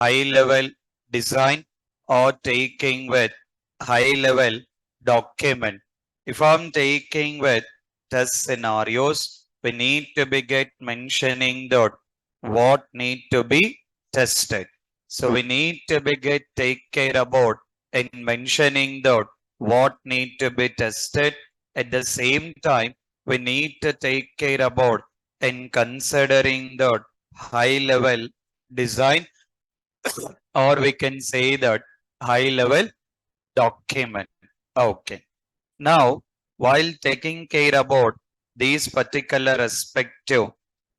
high level design or taking with high level document. If I'm taking with test scenarios, we need to be get mentioning that what need to be tested. So we need to be get take care about in mentioning that what need to be tested. At the same time, we need to take care about in considering that high level design or we can say that high level document. Okay. Now, while taking care about these particular respective,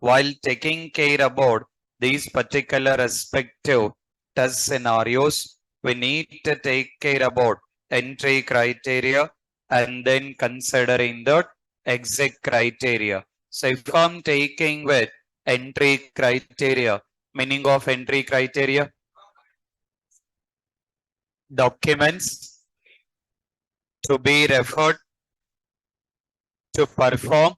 while taking care about these particular respective test scenarios, we need to take care about entry criteria and then considering that exit criteria. So if I'm taking with entry criteria, meaning of entry criteria, documents to be referred to perform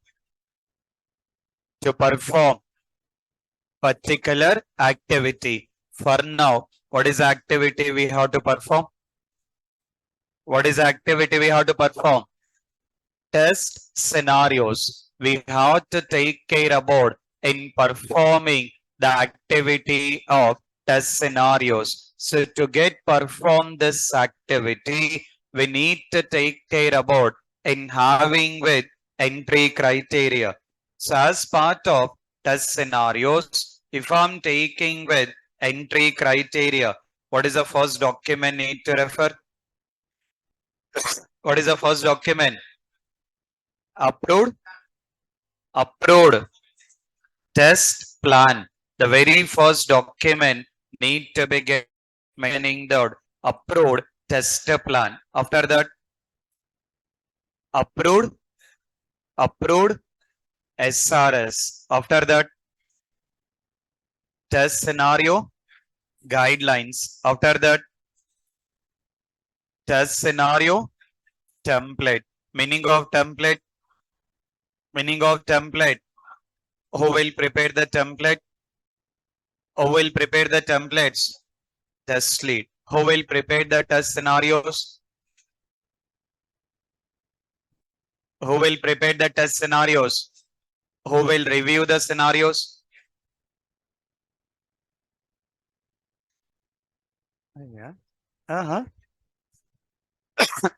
particular activity. For now, what is activity we have to perform? What is activity we have to perform? Test scenarios. We have to take care about in performing the activity of test scenarios. So to get perform this activity, we need to take care about in having with entry criteria. So as part of test scenarios, if I'm taking with entry criteria, what is the first document need to refer? What is the first document? Approved test plan. The very first document need to be get mentioning the approved test plan. After that, approved SRS. After that, test scenario guidelines. After that, test scenario template. Meaning of template. Who will prepare the template? Who will prepare the templates? Test lead. Who will prepare the test scenarios? Who will prepare the test scenarios? Who will review the scenarios? Yeah.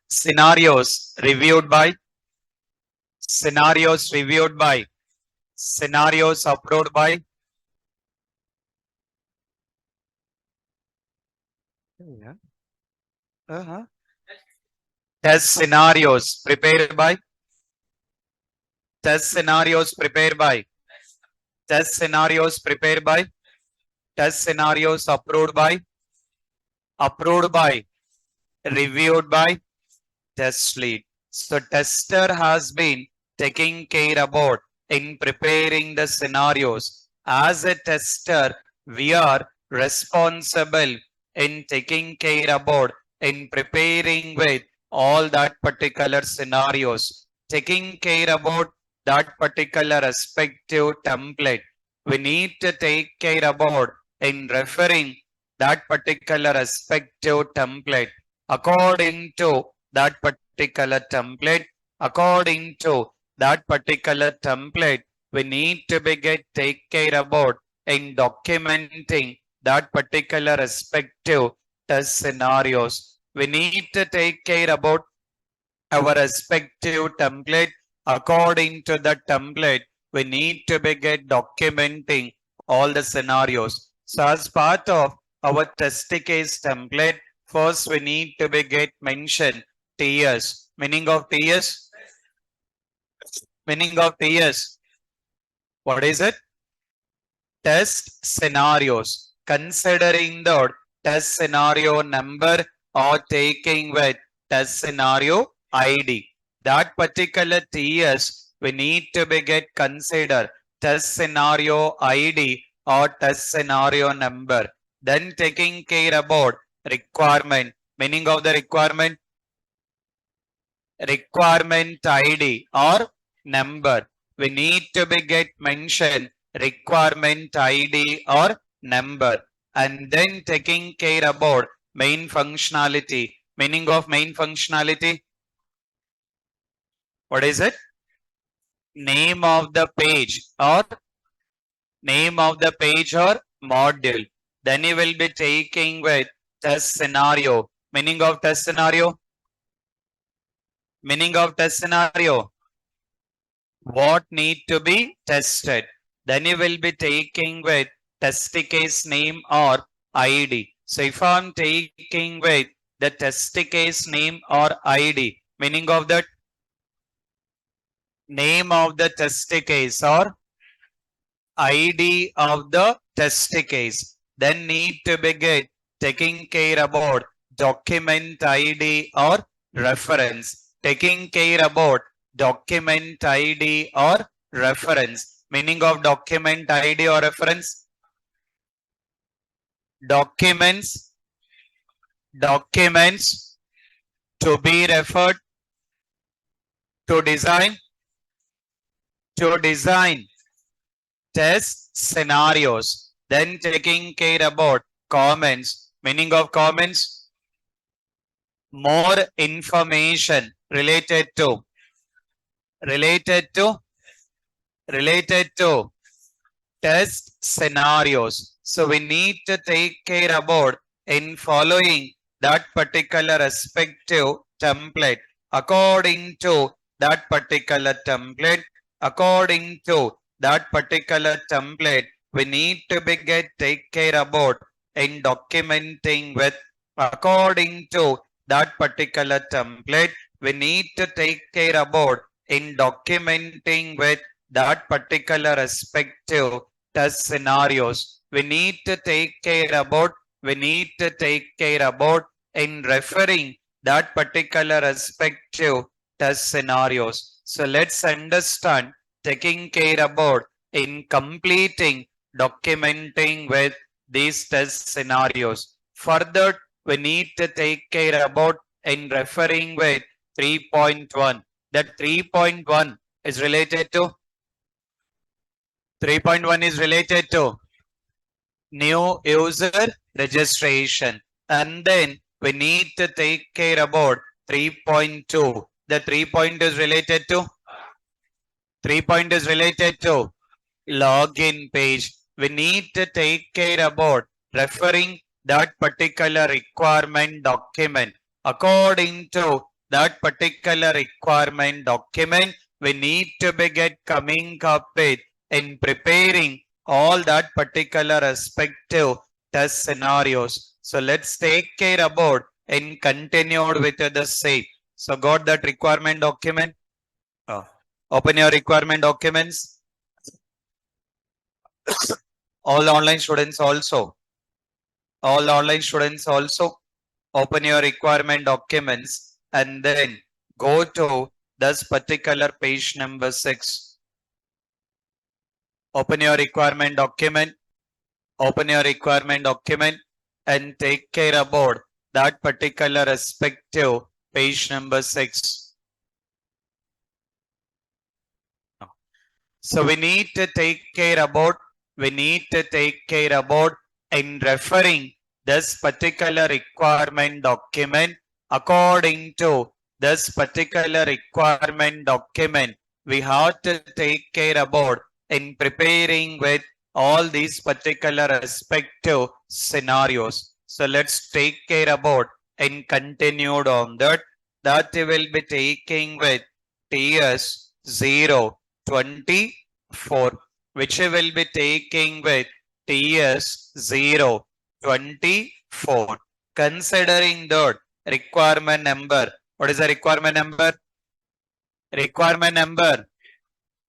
Scenarios reviewed by, scenarios reviewed by, scenarios approved by. Yeah. Test scenarios prepared by, test scenarios prepared by, test scenarios prepared by, test scenarios approved by, reviewed by test lead. So tester has been taking care about in preparing the scenarios. As a tester, we are responsible in taking care about in preparing with all that particular scenarios, taking care about that particular respective template. We need to take care about in referring that particular respective template according to that particular template. According to that particular template, we need to be get take care about in documenting that particular respective test scenarios. We need to take care about our respective template. According to the template, we need to be get documenting all the scenarios. So as part of our test case template, first we need to be get mention TS. Meaning of TS? Meaning of TS? What is it? Test scenarios. Considering the test scenario number or taking with test scenario ID. That particular TS we need to be get consider test scenario ID or test scenario number. Then taking care about requirement. Meaning of the requirement? Requirement ID or number. We need to be get mention requirement ID or number. and then taking care about main functionality. Meaning of main functionality? What is it? Name of the page or module. Then you will be taking with test scenario. Meaning of test scenario? Meaning of test scenario? What need to be tested? Then you will be taking with test case name or ID. So if I'm taking with the test case name or ID, meaning of that name of the test case or ID of the test case, then need to begin taking care about document ID or reference. Taking care about document ID or reference. Meaning of document ID or reference? Documents to be referred to design test scenarios. Then taking care about comments. Meaning of comments? More information related to test scenarios. So we need to take care about in following that particular respective template. According to that particular template, we need to take care about in documenting with according to that particular template. We need to take care about in documenting with that particular respective test scenarios. We need to take care about in referring that particular respective test scenarios. So let's understand taking care about in completing documenting with these test scenarios. Further, we need to take care about in referring with 3.1. That 3.1 is related to 3.1 is related to new user registration. And then we need to take care about 3.2. The 3 is related to 3 is related to login page. We need to take care about referring that particular requirement document. According to that particular requirement document, we need to begin coming up with in preparing all that particular respective test scenarios. So let's take care about in continued with the same. So got that requirement document? Open your requirement documents. All online students also open your requirement documents and then go to this particular page number 6. Open your requirement document and take care about that particular respective page number 6. So we need to take care about in referring this particular requirement document. According to this particular requirement document, we have to take care about in preparing with all these particular respective scenarios. So let's take care about in continued on that we will be taking with TS-024, which we will be taking with TS-024. Considering that requirement number, what is the requirement number? Requirement number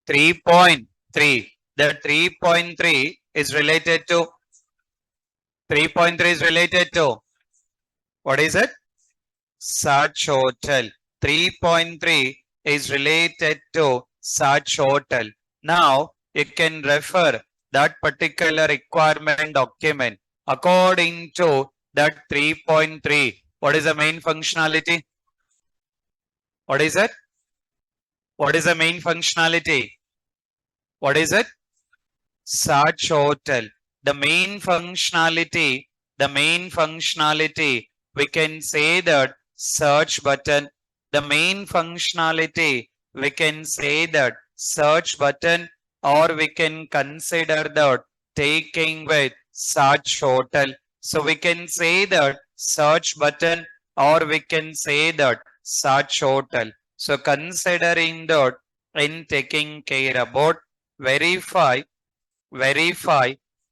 3.3. The 3.3 is related to what is it? Search Hotel. 3.3 is related to Search Hotel. Now you can refer that particular requirement document according to that 3.3. What is the main functionality? What is it? What is the main functionality? What is it? Search Hotel. The main functionality, we can say that search button. The main functionality, we can say that search button, or we can consider that taking with search hotel. So we can say that search button, or we can say that search hotel. So considering that in taking care about verify,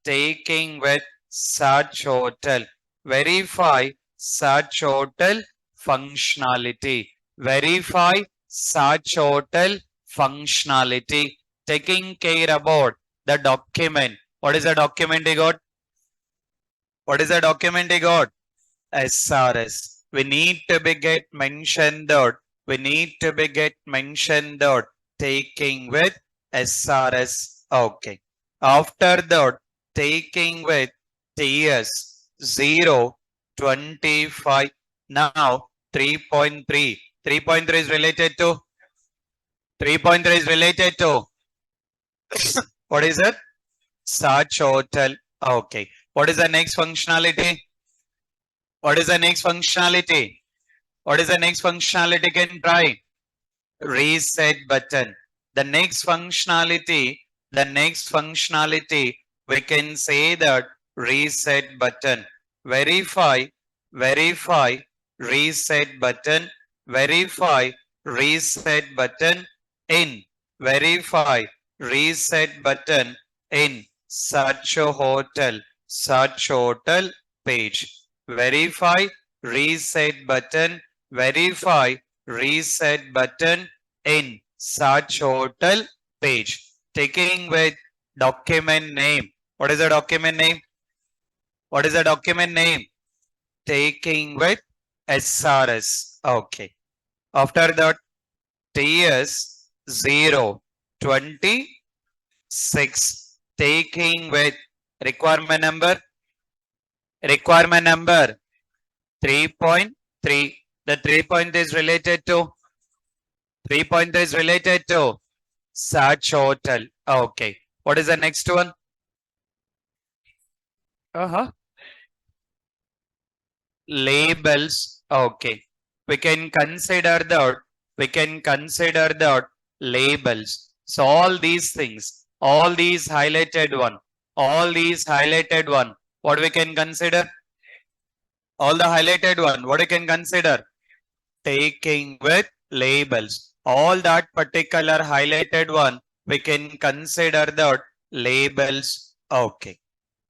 taking with search hotel, verify search hotel functionality, verify search hotel functionality, taking care about the document. What is the document he got? What is the document he got? SRS. We need to be get mentioned that. We need to be get mentioned that taking with SRS. Okay. After that, taking with TS 0, 25. Now 3.3. 3.3 is related to 3.3 is related to what is it? Search hotel. Okay. What is the next functionality? What is the next functionality? What is the next functionality? Can try reset button. The next functionality, we can say that reset button. Verify, verify, reset button, verify, reset button in, verify, reset button in search hotel page. Verify, reset button, verify, reset button in search hotel page. Taking with document name. What is the document name? What is the document name? Taking with SRS. Okay. After that, TS 0, 26. Taking with requirement number 3.3. The 3 is related to 3 is related to search hotel. Okay. What is the next one? Labels. Okay. We can consider that. We can consider that labels. So all these things, all these highlighted one, what we can consider? All the highlighted one, what we can consider? Taking with labels. All that particular highlighted one, we can consider that labels. Okay.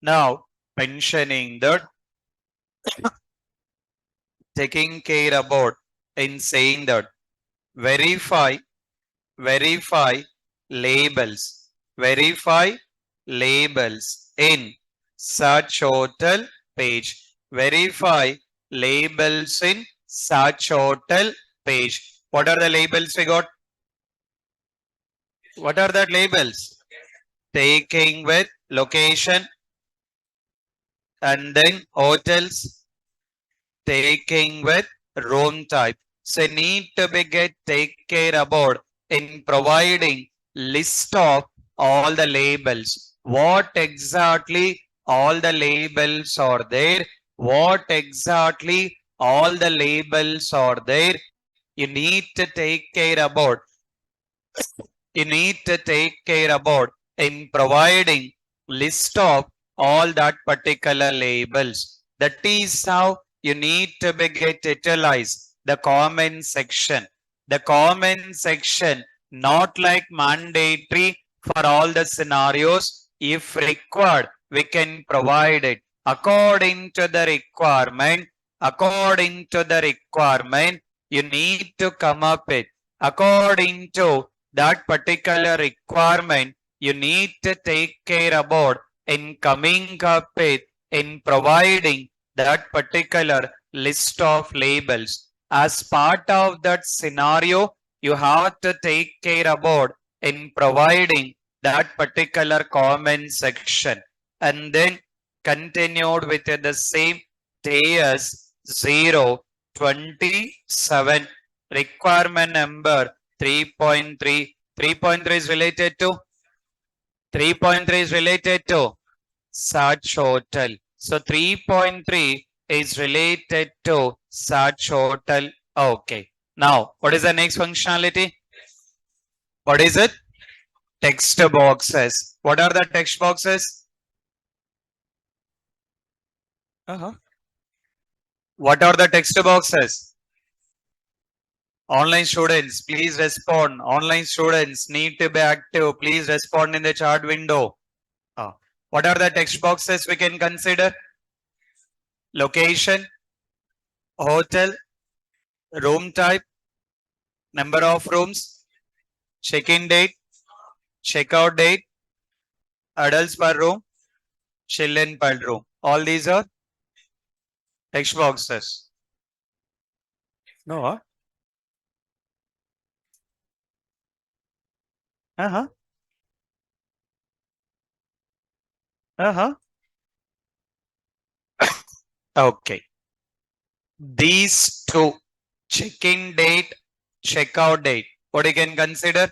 Now, mentioning that, taking care about in saying that verify, verify labels, verify labels in search hotel page, verify labels in search hotel page. What are the labels we got? What are the labels? Taking with location and then hotels, taking with room type. So need to be get take care about in providing list of all the labels. What exactly all the labels are there? What exactly all the labels are there? You need to take care about. You need to take care about in providing list of all that particular labels. That is how you need to be get utilize the comment section. The comment section not like mandatory for all the scenarios. If required, we can provide it according to the requirement. According to the requirement, you need to come up with according to that particular requirement. You need to take care about in coming up with in providing that particular list of labels. As part of that scenario, you have to take care about in providing that particular comment section, and then continued with the same TS 0, 27 requirement number 3.3. 3.3 is related to 3.3 is related to such hotel. So 3.3 is related to such hotel. Okay. Now, what is the next functionality? What is it? Text boxes. What are the text boxes? What are the text boxes? Online students, please respond. Online students need to be active. Please respond in the chat window. What are the text boxes we can consider? Location, hotel, room type, number of rooms, check-in date, check-out date, adults per room, children per room. All these are text boxes. No? Uh-huh. Uh-huh. Okay. These two, check-in date, check-out date. What you can consider?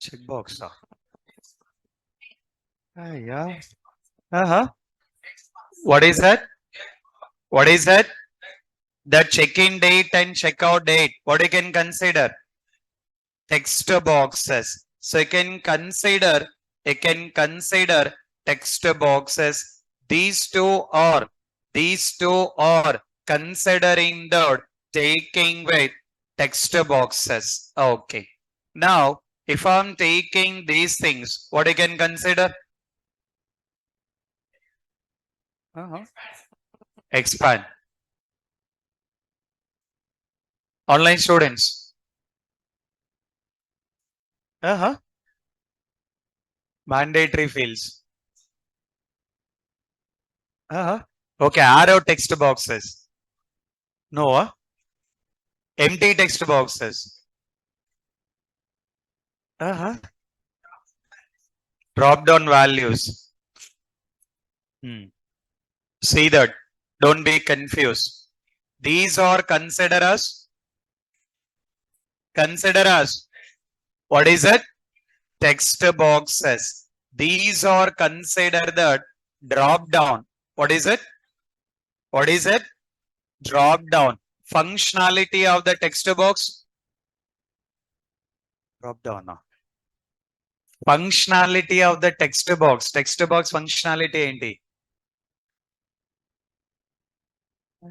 Checkbox. Yeah. Uh-huh. What is that? What is that? The check-in date and check-out date. What you can consider? Text boxes. So you can consider text boxes. These two are considering the taking with text boxes. Okay. Now, if I'm taking these things, what you can consider? Expand. Online students. Mandatory fields. Okay, arrow text boxes. No, empty text boxes. Drop down values. See that. Don't be confused. These are consider as. What is it? Text boxes. These are consider that drop down. What is it? What is it? Drop down. Functionality of the text box. Drop down. Functionality of the text box. Text box functionality enti?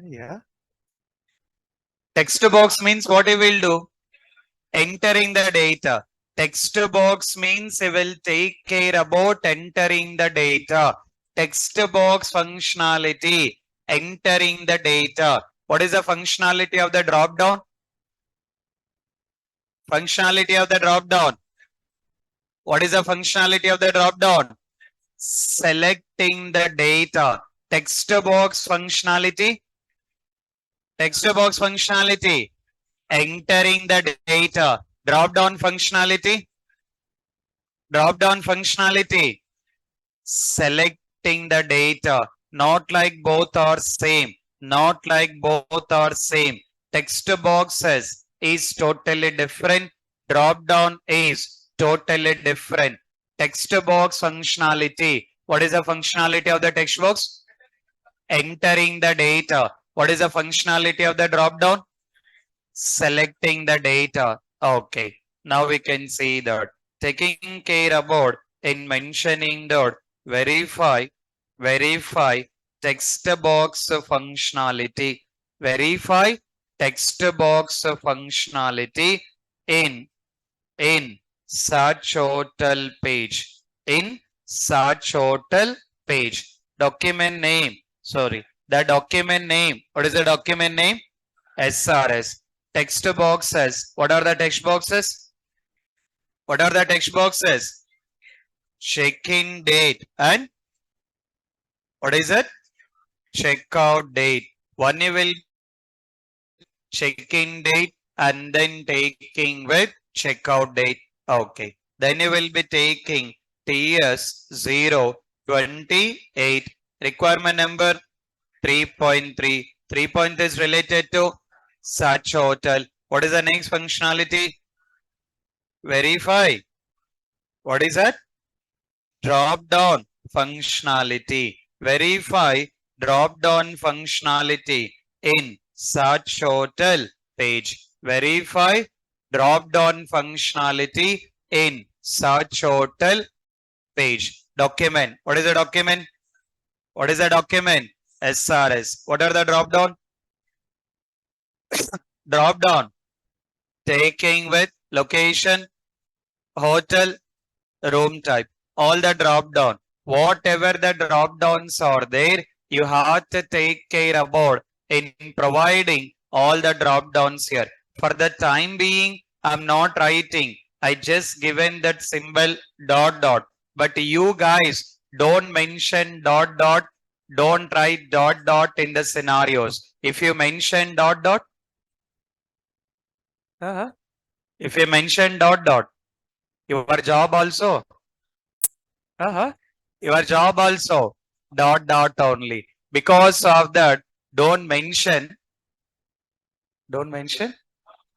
Yeah. Text box means what it will do? Entering the data. Text box means it will take care about entering the data. Text box functionality. Entering the data. What is the functionality of the drop down? Functionality of the drop down. What is the functionality of the drop down? Selecting the data. Text box functionality. Text box functionality. Entering the data. Drop down functionality. Drop down functionality. Selecting the data. Not like both are same. Not like both are same. Text boxes is totally different. Drop down is totally different. Text box functionality. What is the functionality of the text box? Entering the data. What is the functionality of the drop down? Selecting the data. Okay. Now we can see that taking care about in mentioning that verify text box functionality. Verify text box functionality in search hotel page. In search hotel page. Document name. Sorry. The document name. What is the document name? SRS. Text boxes. What are the text boxes? What are the text boxes? Check-in date and what is it? Check-out date. One you will check-in date and then taking with check-out date. Okay. Then you will be taking TS028. Requirement number 3.3. 3 is related to search hotel. What is the next functionality? Verify. What is that? drop down functionality. Verify drop down functionality in search hotel page. Verify drop down functionality in search hotel page. Document. What is a document? What is a document? SRS. What are the drop down? Drop down. Taking with location, hotel, room type, all the drop down, whatever the drop downs are there, you have to take care about in providing all the drop downs here. For the time being, I'm not writing, I just given that symbol dot dot, but you guys don't mention dot dot, don't write dot dot in the scenarios. If you mention dot dot, if you mention dot dot, your job also, your job also dot dot only. Because of that, don't mention, don't mention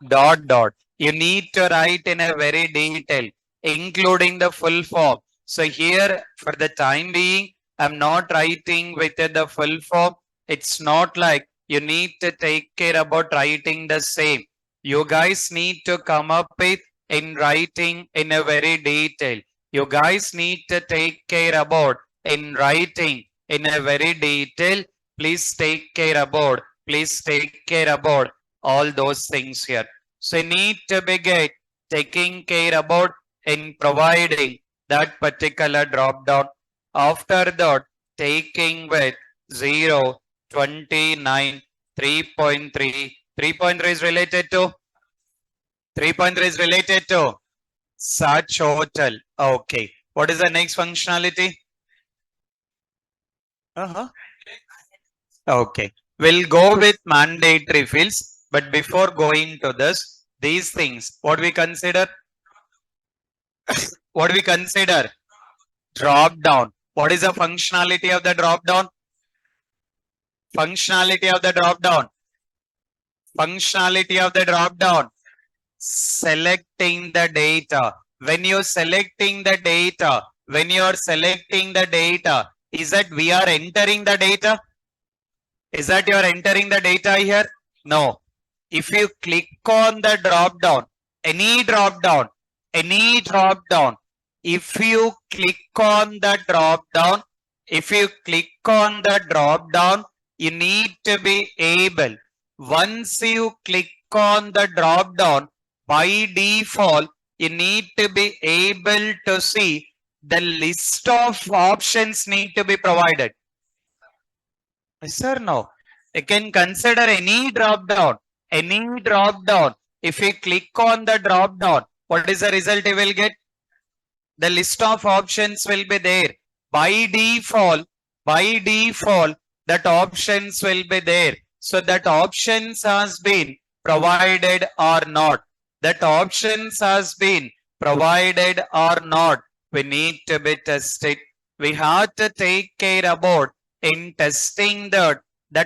dot dot. You need to write in a very detail, including the full form. So here, for the time being, I'm not writing with the full form. It's not like you need to take care about writing the same. You guys need to come up with in writing in a very detail. You guys need to take care about in writing in a very detail. Please take care about, please take care about all those things here. So you need to begin taking care about in providing that particular drop down. After that, taking with 0, 29, 3.3. 3.3 is related to 3.3 is related to search hotel. Okay. What is the next functionality? Okay. We'll go with mandatory fields, but before going to this, these things, what we consider? What we consider? Drop down. What is the functionality of the drop down? Functionality of the drop down. Functionality of the drop down. Selecting the data. When you're selecting the data, when you're selecting the data, is that we are entering the data? Is that you are entering the data here? No. If you click on the drop down, any drop down, any drop down, if you click on the drop down, if you click on the drop down, you need to be able, once you click on the drop down, by default, you need to be able to see the list of options need to be provided. Yes or no? You can consider any drop down. Any drop down. If you click on the drop down, what is the result you will get? The list of options will be there. By default, that options will be there. So that options has been provided or not. That options has been provided or not. We need to be tested. We have to take care about in testing that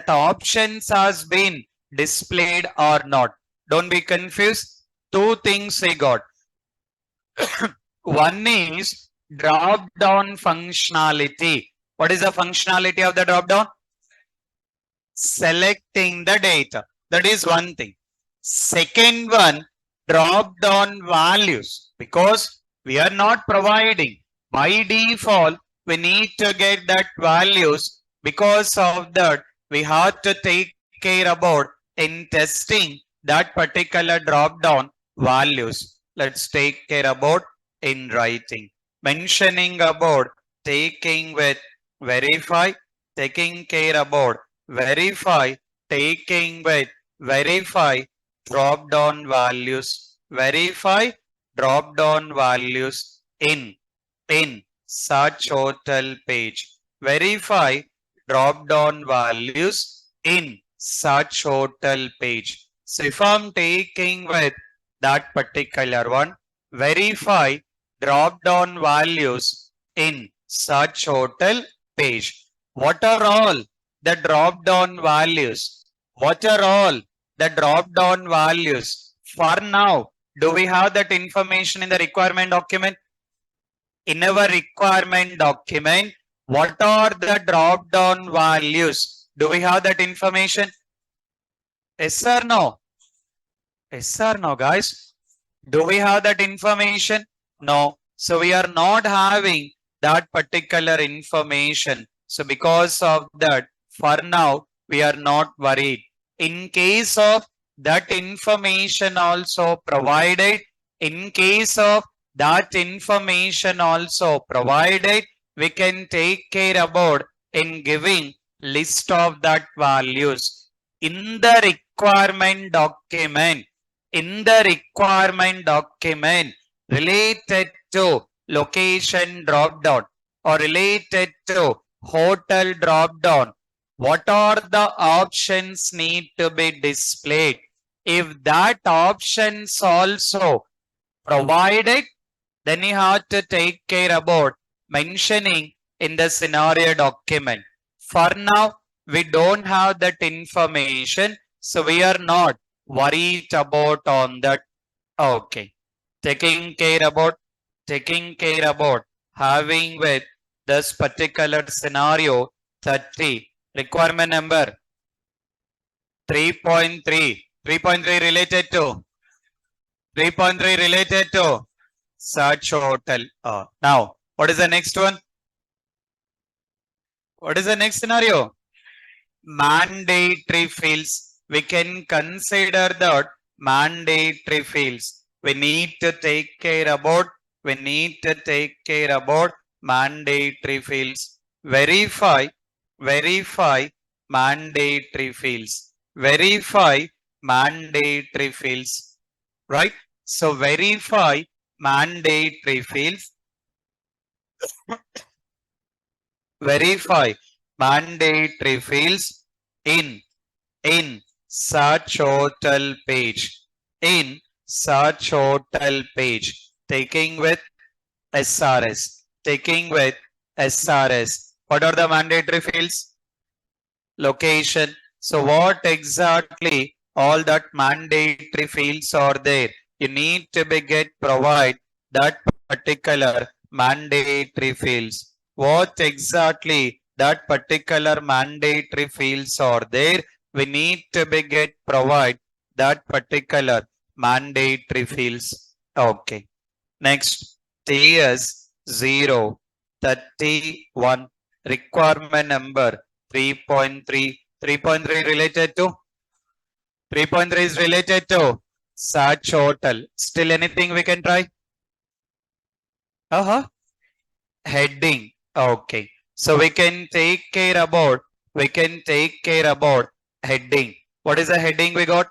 options has been displayed or not. Don't be confused. Two things we got. One is drop down functionality. What is the functionality of the drop down? Selecting the data. That is one thing. Second one, drop down values, because we are not providing. By default, we need to get that values. Because of that, we have to take care about in testing that particular drop down values. Let's take care about in writing. Mentioning about taking with verify, taking care about verify, taking with verify drop down values, verify drop down values in search hotel page, verify drop down values in search hotel page. So if I'm taking with that particular one, verify drop down values in search hotel page. What are all the drop down values? What are all the drop down values? For now, do we have that information in the requirement document? In our requirement document, what are the drop down values? Do we have that information? Yes or no? Yes or no, guys? Do we have that information? No. So we are not having that particular information. So because of that, for now, we are not worried. In case of that information also provided, in case of that information also provided, we can take care about in giving list of that values. In the requirement document, in the requirement document related to location drop down or related to hotel drop down, what are the options need to be displayed? If that options also provided, then you have to take care about mentioning in the scenario document. For now, we don't have that information, so we are not worried about on that. Okay, taking care about having with this particular scenario 30 requirement number 3.3 3.3 related to 3.3 related to search hotel. Now, what is the next one? What is the next scenario? Mandatory fields. We can consider that mandatory fields. We need to take care about. We need to take care about mandatory fields. Verify mandatory fields. Verify mandatory fields. Right? So verify mandatory fields. Verify mandatory fields in search hotel page. In search hotel page. Taking with SRS. Taking with SRS. What are the mandatory fields? Location. So what exactly all that mandatory fields are there? You need to be get provide that particular mandatory fields. What exactly that particular mandatory fields are there? We need to be get provide that particular mandatory fields. Okay. Next, TS-031 requirement number 3.3. 3.3 related to 3.3 is related to search hotel. Still anything we can try? Heading. Okay. So we can take care about heading. What is the heading we got?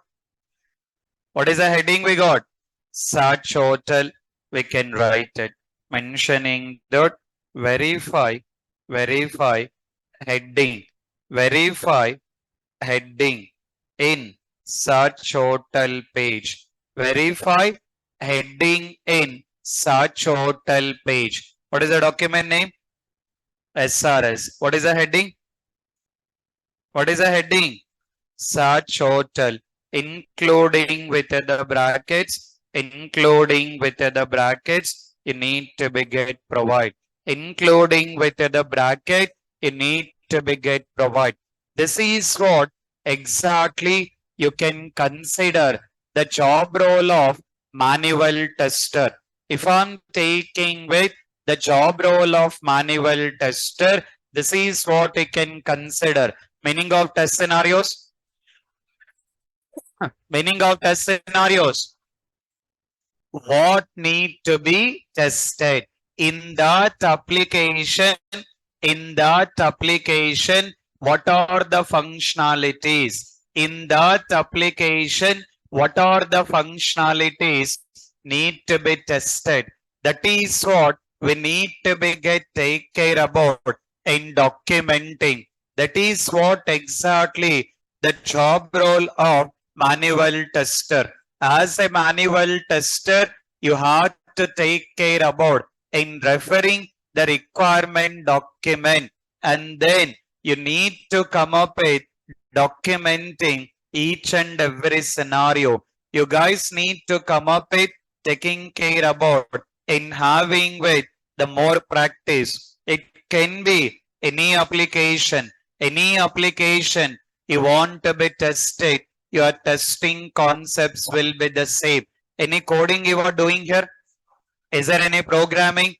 What is the heading we got? Search hotel. We can write it. Mentioning that verify heading. Verify heading in search hotel page. Verify heading in search hotel page. What is the document name? SRS. What is the heading? What is the heading? Search hotel, including with the brackets, you need to be get provide. Including with the bracket, you need to be get provide. This is what exactly you can consider the job role of manual tester. If I'm taking with the job role of manual tester, this is what you can consider. Meaning of test scenarios. Meaning of test scenarios. What need to be tested in that application? In that application, what are the functionalities? In that application, what are the functionalities need to be tested? That is what we need to be get take care about in documenting. That is what exactly the job role of manual tester. As a manual tester, you have to take care about in referring the requirement document, and then you need to come up with documenting each and every scenario. You guys need to come up with taking care about in having with the more practice. It can be any application you want to be tested, your testing concepts will be the same. Any coding you are doing here? Is there any programming?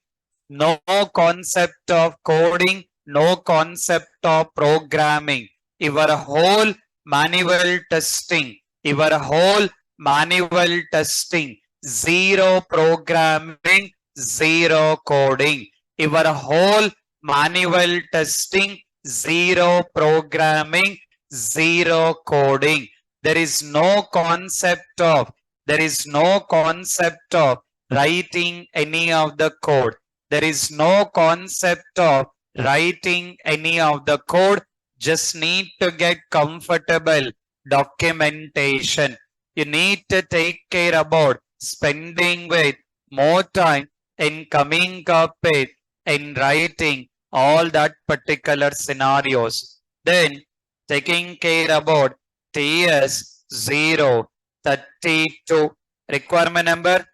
No concept of coding, no concept of programming. Your whole manual testing, your whole manual testing, zero programming, zero coding. Your whole manual testing, zero programming, zero coding. There is no concept of, there is no concept of writing any of the code. There is no concept of writing any of the code. Just need to get comfortable documentation. You need to take care about spending with more time in coming up with in writing all that particular scenarios. Then taking care about TS 032 requirement number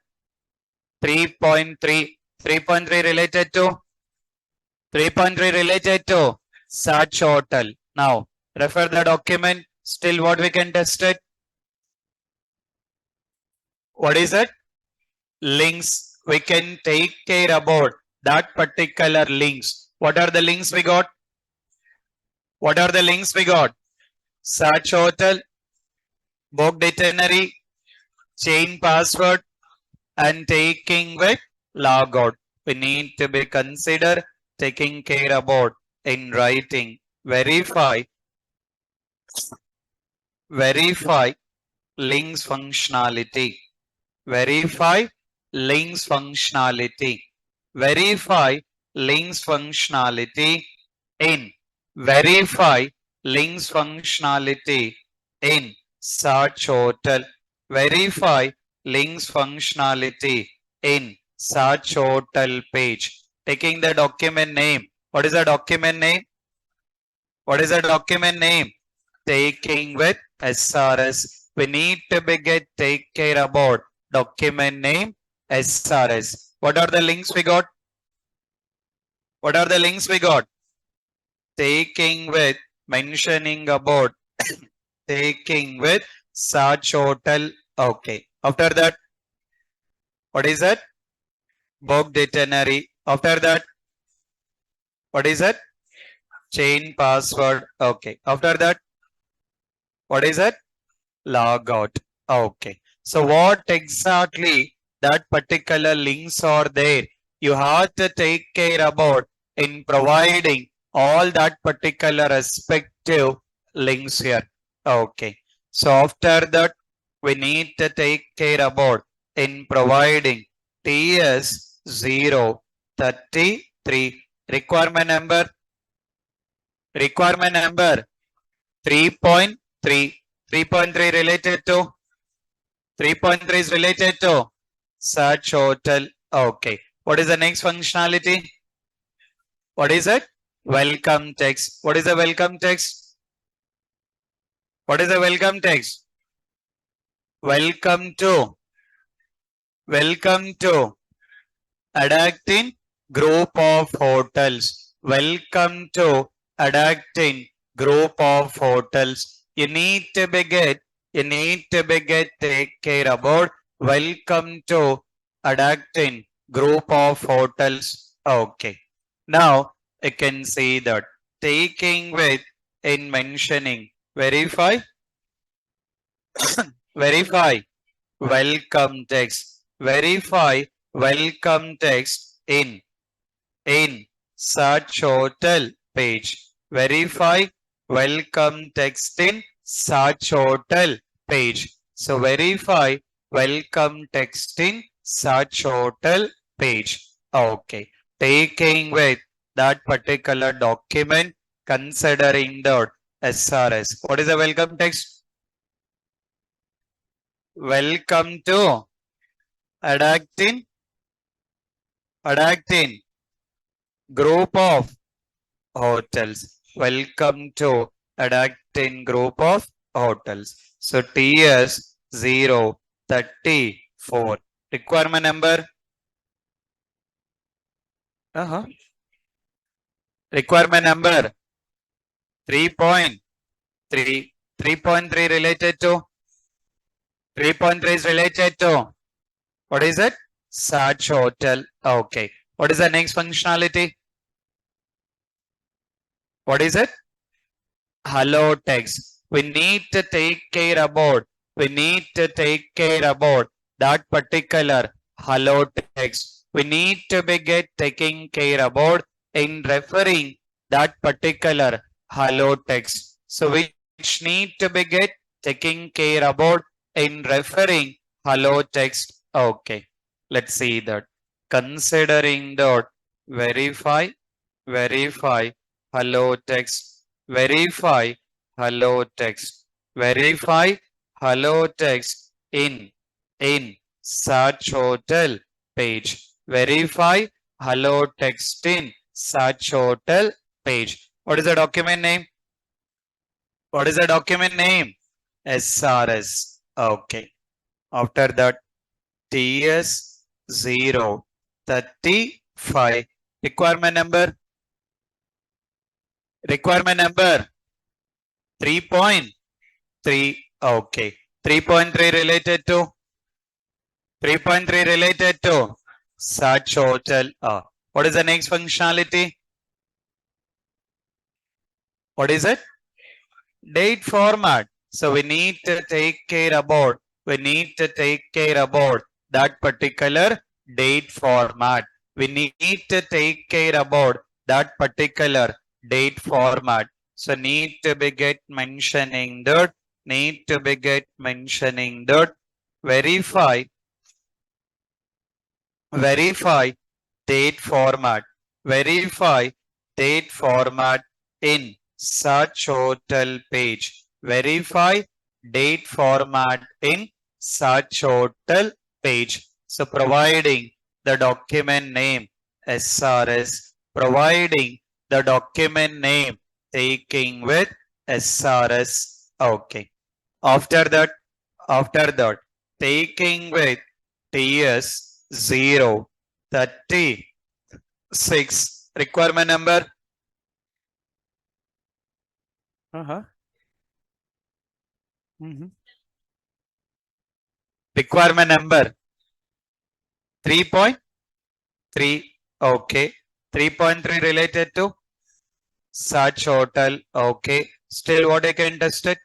3.3. 3.3 related to 3.3 related to search hotel. Now refer the document. Still what we can test it? What is it? Links. We can take care about that particular links. What are the links we got? What are the links we got? Search hotel, book dictionary, chain password, and taking with logout. We need to be consider taking care about in writing. Verify links functionality. Verify links functionality. Verify links functionality in. Verify links functionality in search hotel. Verify links functionality in search hotel page. Taking the document name. What is the document name? What is the document name? Taking with SRS. We need to take care about document name SRS. What are the links we got? What are the links we got? Taking with mentioning about taking with search hotel. Okay. After that, what is that? Book dictionary. After that, what is that? Chain password. Okay. After that, what is that? Logout. Okay. So what exactly that particular links are there? You have to take care about in providing all that particular respective links here. Okay. So after that, we need to take care about in providing TS 033 requirement number 3.3. 3.3 related to 3.3 is related to search hotel. Okay. What is the next functionality? What is it? Welcome text. What is the welcome text? What is the welcome text? Welcome to adapting group of hotels. Welcome to adapting group of hotels. You need to take care about welcome to adapting group of hotels. Okay. Now you can see that taking with in mentioning verify welcome text. Verify welcome text in search hotel page. Verify welcome text in search hotel page. So verify welcome text in search hotel page. Okay. Taking with that particular document, considering the SRS. What is the welcome text? Welcome to adapting group of hotels. Welcome to adapting group of hotels. So TS 034 requirement number Requirement number 3.3. 3.3 related to 3.3 is related to what is it? Search hotel. Okay. What is the next functionality? What is it? Hello text. We need to take care about. We need to take care about that particular hello text. We need to be get taking care about in referring that particular hello text. So which need to be get taking care about in referring hello text. Okay. Let's see that. Considering that verify hello text. Verify hello text. Verify hello text in search hotel page. Verify hello text in search hotel page. What is the document name? What is the document name? SRS. Okay. After that, TS035. Requirement number 3.3. Okay. 3.3 related to 3.3 related to search hotel. What is the next functionality? What is it? Date format. So we need to take care about that particular date format. We need to take care about that particular date format. So need to be get mentioning that. Verify date format. Verify date format in search hotel page. Verify date format in search hotel page. So providing the document name SRS, providing the document name taking with SRS. Okay. After that, taking with TS036. Requirement number. Requirement number 3.3. Okay. 3.3 related to search hotel. Okay. Still what I can test it?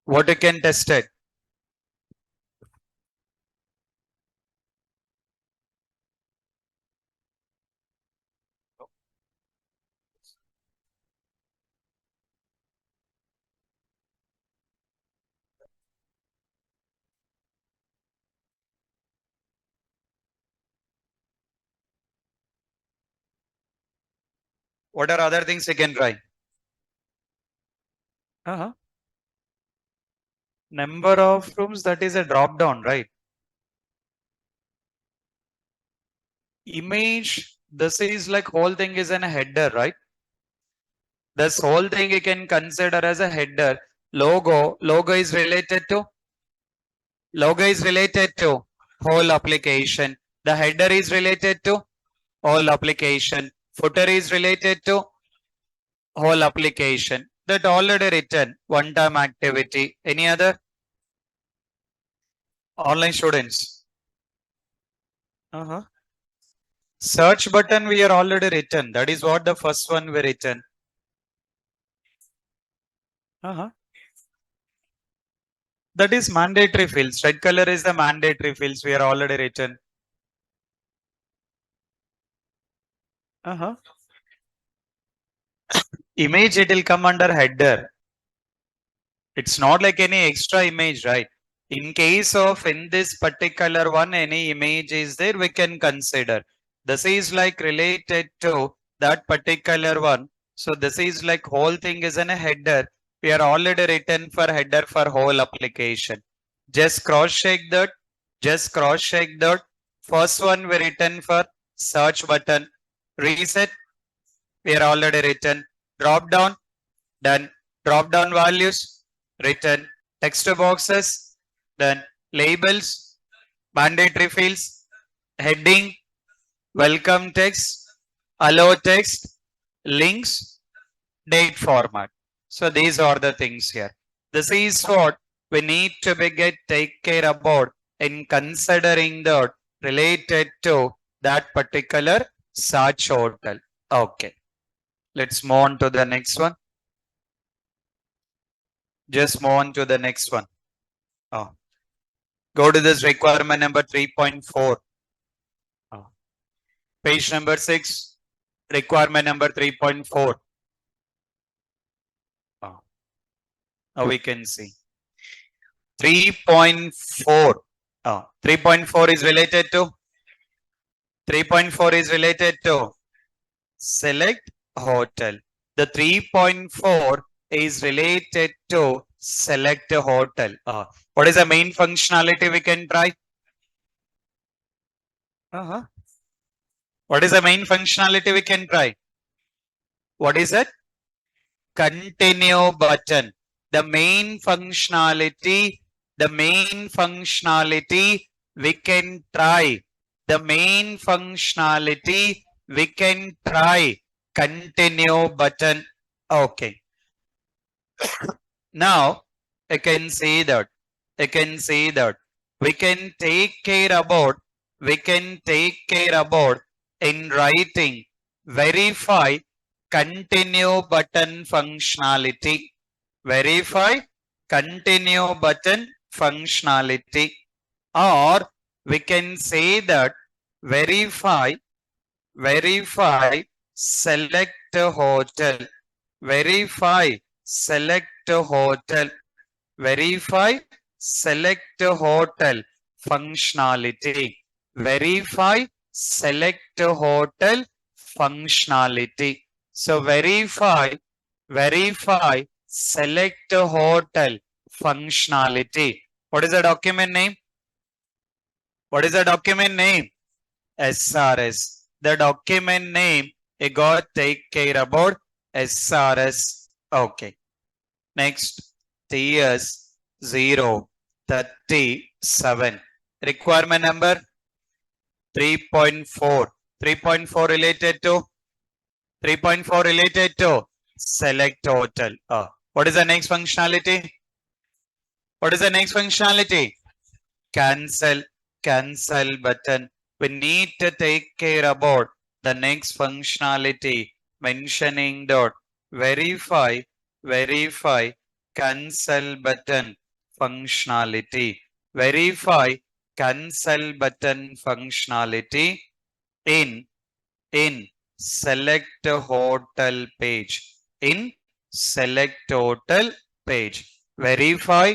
What you can test it? What are other things you can try? Number of rooms, that is a drop down, right? Image, this is like whole thing is in a header, right? This whole thing you can consider as a header. Logo is related to whole application. The header is related to whole application. Footer is related to whole application. That already written. One time activity. Any other? Online students. Search button we are already written. That is what the first one we written. That is mandatory fields. Red color is the mandatory fields we are already written. Image, it will come under header. It's not like any extra image, right? In case of in this particular one, any image is there, we can consider. This is like related to that particular one. So this is like whole thing is in a header. We are already written for header for whole application. Just cross check that. First one we written for search button. Reset. We are already written. Drop down. Done. Drop down values. Written. Text boxes. Then labels. Mandatory fields, heading, welcome text, allow text, links, date format. So these are the things here. This is what we need to take care about in considering the related to that particular search hotel. Okay. Let's move on to the next one. Just move on to the next one. Oh. Go to this requirement number 3.4. Oh. Page number 6. Requirement number 3.4. Oh. Now we can see. 3.4. Oh. 3.4 is related to 3.4 is related to select hotel. The 3.4 is related to select a hotel. What is the main functionality we can try? What is the main functionality we can try? What is it? Continue button. The main functionality we can try. The main functionality we can try. Continue button. Okay. Now, I can say that we can take care about in writing verify continue button functionality. Verify continue button functionality, or we can say that verify select hotel. Verify select hotel. Verify select hotel functionality. Verify select hotel functionality. So verify select hotel functionality. What is the document name? What is the document name? SRS. The document name you got take care about SRS. Okay. Next, Scenarios-037. Requirement number 3.4. 3.4 related to select hotel. What is the next functionality? What is the next functionality? Cancel button. We need to take care about the next functionality mentioning dot verify cancel button functionality. Verify cancel button functionality in select hotel page. In select hotel page. Verify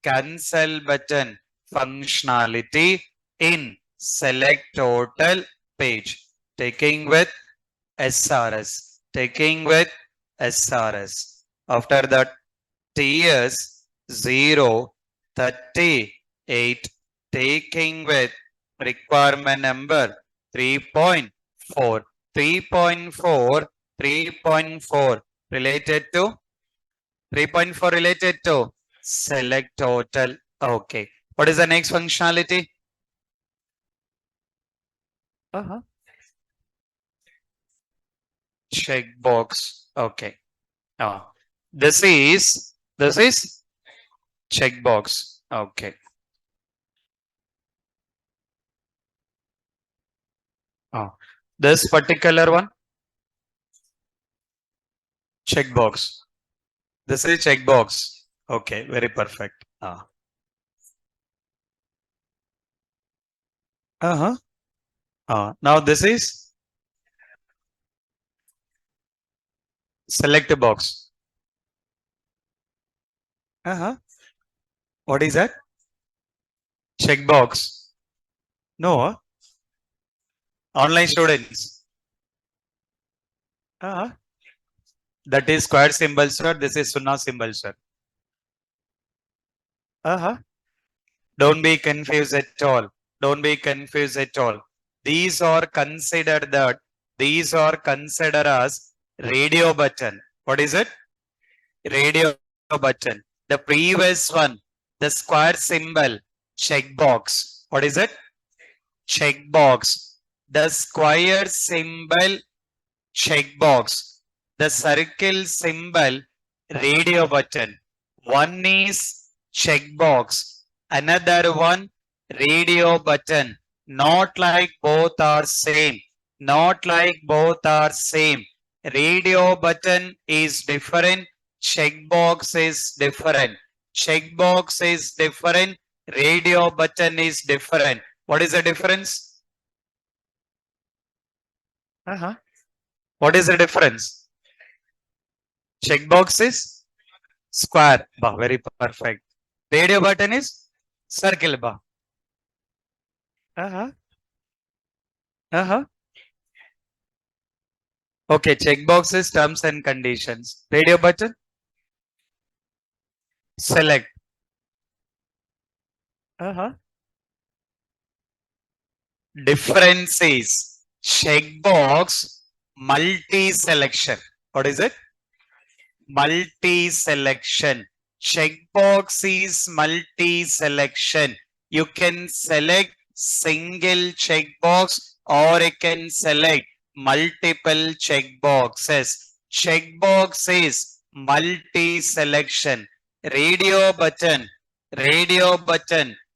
cancel button functionality in select hotel page. Taking with SRS. After that, TS-038 taking with requirement number 3.4. 3.4 related to select hotel. Okay. What is the next functionality? Checkbox. Okay. This is checkbox. Okay. This particular one, checkbox. This is checkbox. Okay, very perfect. Now this is select box. What is that? Checkbox. No. Online students. That is square symbol, sir. This is Sunna symbol, sir. Don't be confused at all. These are considered as radio button. What is it? Radio button. The previous one, the square symbol, checkbox. What is it? Checkbox. The square symbol, checkbox. The circle symbol, radio button. One is checkbox, another one radio button. Not like both are same. Not like both are same. Radio button is different. Checkbox is different. Checkbox is different. Radio button is different. What is the difference? What is the difference? Checkbox is square. Bah, very perfect. Radio button is circle. Bah. Okay, checkbox is terms and conditions. Radio button, select. Difference is checkbox, multi-selection. What is it? Multi-selection. Checkbox is multi-selection. You can select single checkbox or you can select multiple checkboxes. Checkbox is multi-selection. Radio button,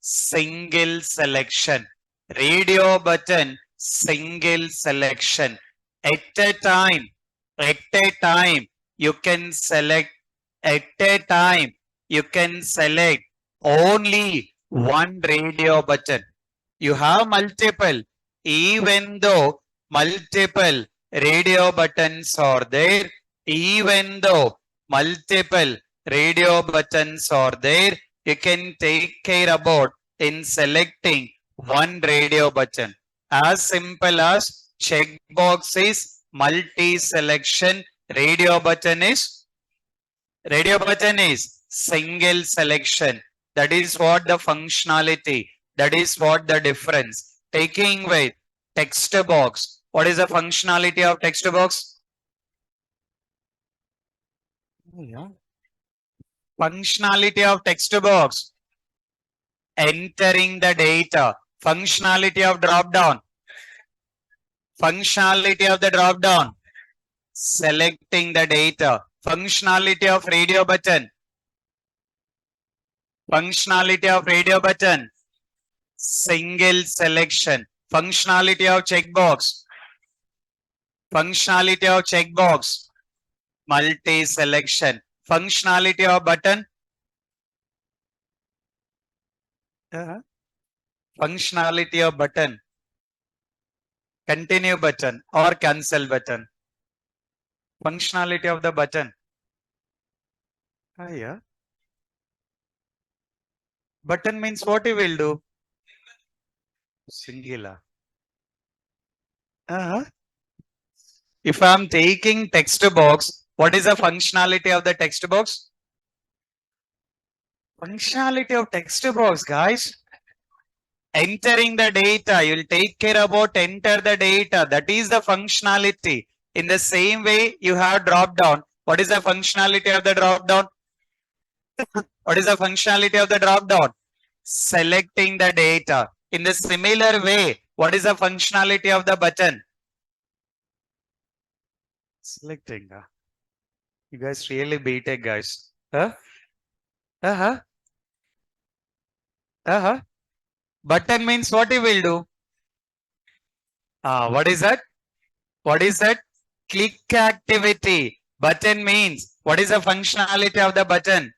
single selection. Radio button, single selection. At a time, you can select only one radio button. You have multiple, even though multiple radio buttons are there, even though multiple radio buttons are there, you can take care about in selecting one radio button. As simple as checkbox is multi-selection, radio button is single selection. That is what the functionality, that is what the difference. Taking with text box. What is the functionality of text box? Functionality of text box. Entering the data. Functionality of drop down. Functionality of the drop down. Selecting the data. Functionality of radio button. Functionality of radio button. Single selection. Functionality of checkbox. Functionality of checkbox. Multi-selection. Functionality of button. Functionality of button. Continue button or cancel button. Functionality of the button. Yeah. Button means what you will do? Singular. If I am taking text box, what is the functionality of the text box? Functionality of text box, guys. Entering the data, you will take care about enter the data. That is the functionality. In the same way, you have drop down. What is the functionality of the drop down? What is the functionality of the drop down? Selecting the data. In the similar way, what is the functionality of the button? Selecting. You guys really beat it, guys. Button means what you will do? What is that? What is that? Click activity. Button means what is the functionality of the button?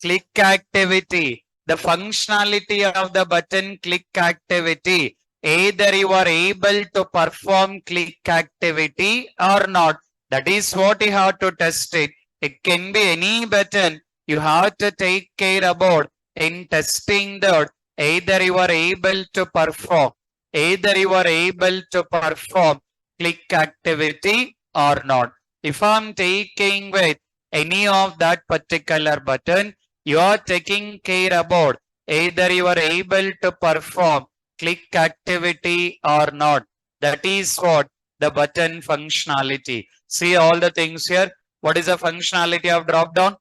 Click activity. The functionality of the button click activity. Either you are able to perform click activity or not. That is what you have to test it. It can be any button. You have to take care about in testing that either you are able to perform. Either you are able to perform click activity or not. If I am taking with any of that particular button, you are taking care about either you are able to perform click activity or not. That is what the button functionality. See all the things here. What is the functionality of drop down?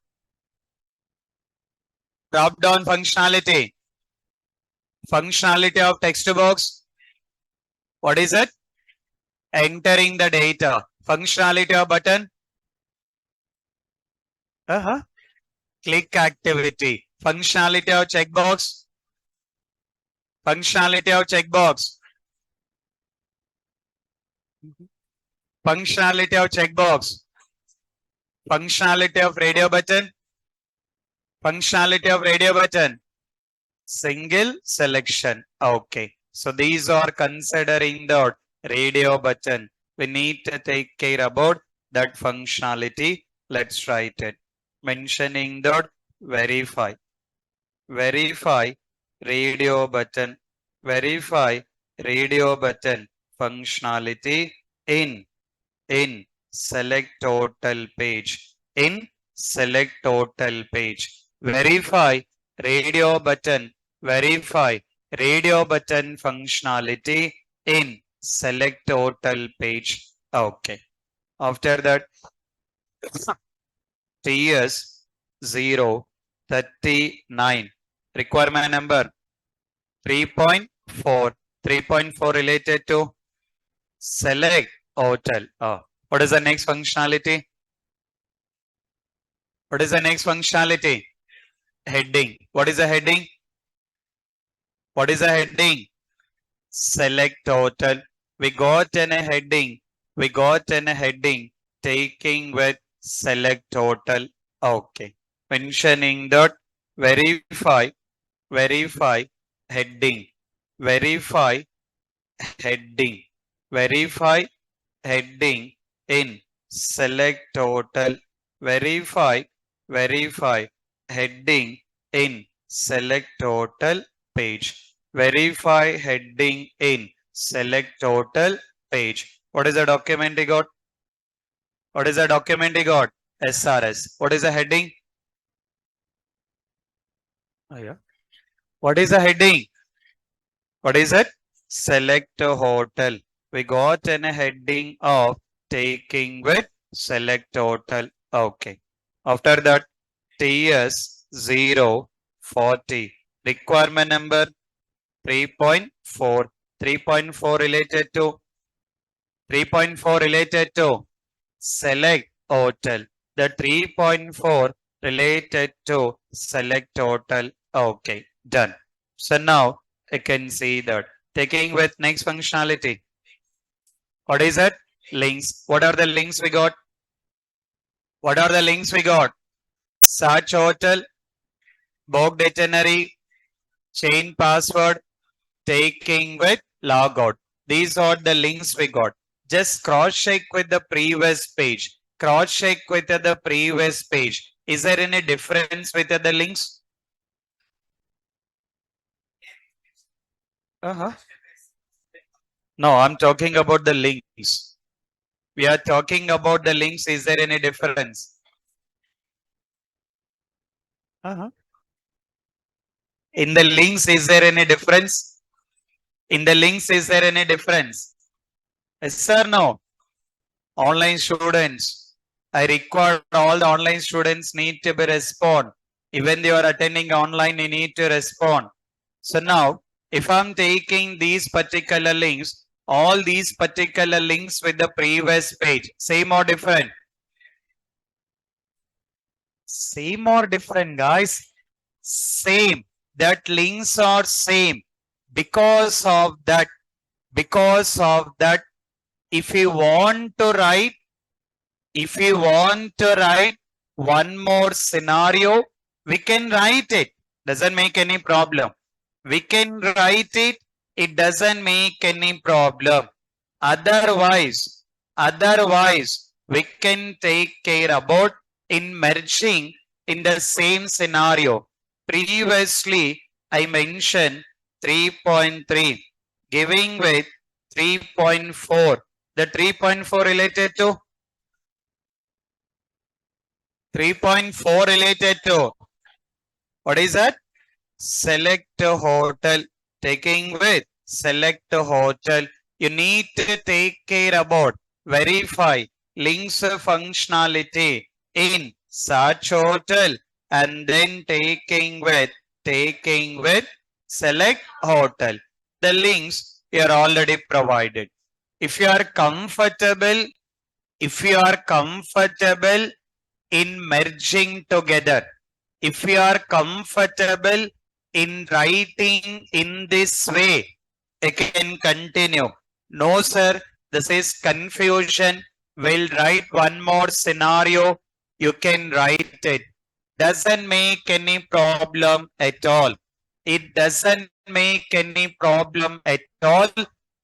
Drop down functionality. Functionality of text box. What is it? Entering the data. Functionality of button. Click activity. Functionality of checkbox. Functionality of checkbox. Functionality of checkbox. Functionality of radio button. Functionality of radio button. Single selection. Okay. So these are considering the radio button. We need to take care about that functionality. Let's write it. Mentioning that verify. Verify radio button. Verify radio button functionality in select total page. In select total page. Verify radio button. Verify radio button functionality in select total page. Okay. After that, TS-039 requirement number 3.4. 3.4 related to select hotel. What is the next functionality? What is the next functionality? Heading. What is the heading? What is the heading? Select total. We got in a heading. We got in a heading taking with select total. Okay. Mentioning that verify heading. Verify heading. Verify heading in select total. Verify heading in select total page. Verify heading in select total page. What is the document he got? What is the document he got? SRS. What is the heading? What is the heading? What is it? Select a hotel. We got in a heading of taking with select hotel. Okay. After that, TS-040. Requirement number 3.4. 3.4 related to 3.4 related to select hotel. The 3.4 related to select hotel. Okay, done. So now I can see that taking with next functionality. What is it? Links. What are the links we got? What are the links we got? Search hotel, booked itinerary, chain password, taking with logout. These are the links we got. Just cross check with the previous page. Cross check with the previous page. Is there any difference with the links? No, I'm talking about the links. We are talking about the links. Is there any difference? In the links, is there any difference? In the links, is there any difference? Yes or no? Online students, I require all the online students need to be respond. Even they are attending online, you need to respond. So now, if I'm taking these particular links, all these particular links with the previous page, same or different? Same or different, guys? Same. That links are same. Because of that, if you want to write one more scenario, we can write it. Doesn't make any problem. We can write it. It doesn't make any problem. Otherwise, we can take care about in merging in the same scenario. Previously, I mentioned 3.3, giving with 3.4. The 3.4 related to 3.4 related to what is that? Select a hotel. Taking with select a hotel. You need to take care about verify links functionality in search hotel and then taking with Select hotel. The links you are already provided. If you are comfortable, if you are comfortable in merging together, if you are comfortable in writing in this way, I can continue. No, sir, this is confusion. We'll write one more scenario. You can write it. Doesn't make any problem at all. It doesn't make any problem at all.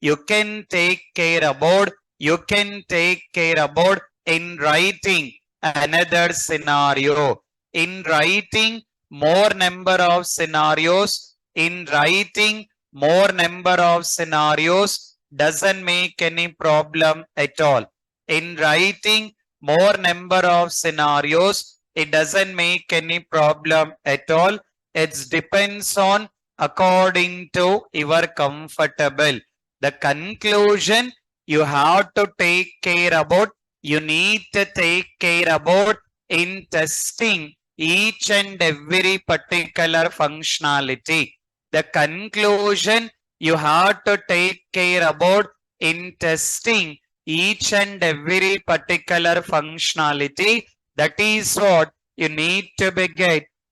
You can take care about, you can take care about in writing another scenario. In writing more number of scenarios, in writing more number of scenarios doesn't make any problem at all. In writing more number of scenarios, it doesn't make any problem at all. It depends on according to your comfortable. The conclusion you have to take care about, you need to take care about in testing each and every particular functionality. The conclusion you have to take care about in testing each and every particular functionality. That is what you need to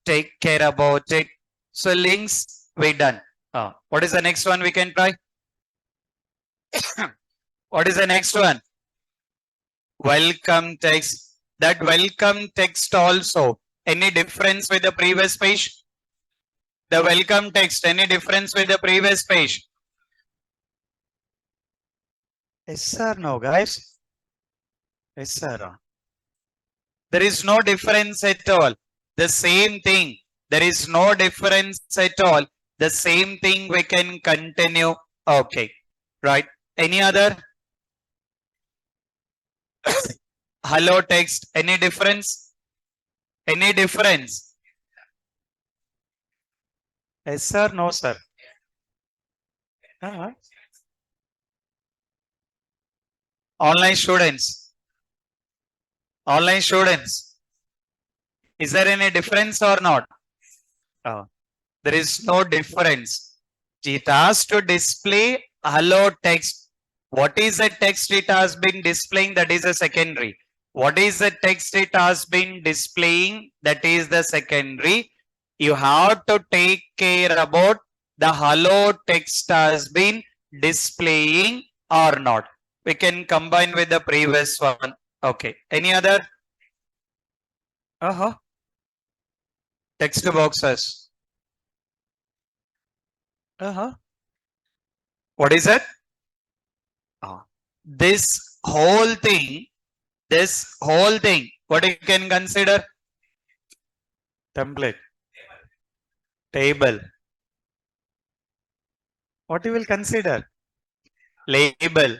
take care about it. So links we done. What is the next one we can try? What is the next one? Welcome text. That welcome text also. Any difference with the previous page? The welcome text, any difference with the previous page? Yes sir, no guys? Yes sir. There is no difference at all. The same thing. There is no difference at all. The same thing we can continue. Okay. Right. Any other? Hello text. Any difference? Any difference? Yes sir, no sir. Online students. Online students. Is there any difference or not? There is no difference. It has to display hello text. What is the text it has been displaying? That is a secondary. What is the text it has been displaying? That is the secondary. You have to take care about the hello text has been displaying or not. We can combine with the previous one. Okay. Any other? Text boxes. What is it? This whole thing, what you can consider? Template. Table. What you will consider? Label.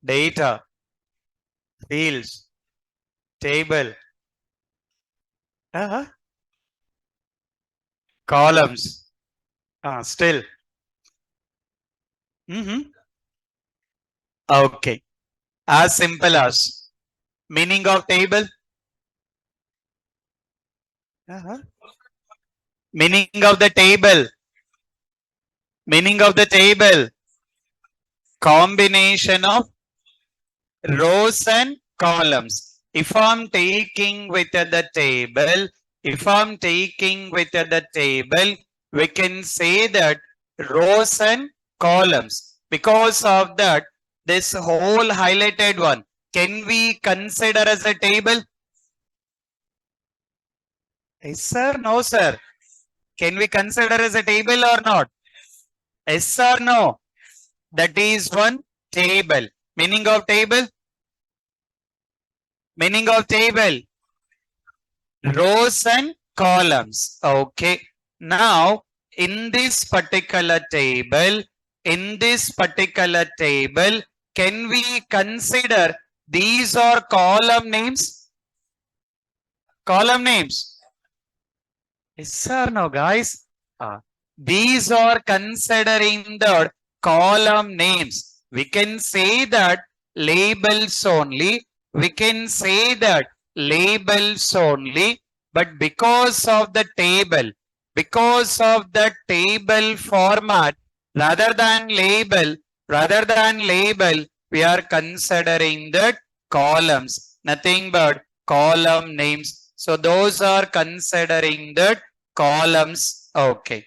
Data. Fields. Table. Columns. Still. Okay. As simple as meaning of table. Meaning of the table. Meaning of the table. Combination of rows and columns. If I'm taking with the table, we can say that rows and columns. Because of that, this whole highlighted one, can we consider as a table? Yes sir, no sir. Can we consider as a table or not? Yes or no? That is one table. Meaning of table? Meaning of table? Rows and columns. Okay. Now, in this particular table, can we consider these are column names? Column names? Yes or no, guys? These are considering the column names. We can say that labels only. We can say that labels only. But because of the table, because of the table format, rather than label, we are considering the columns, nothing but column names. So those are considering the columns. Okay.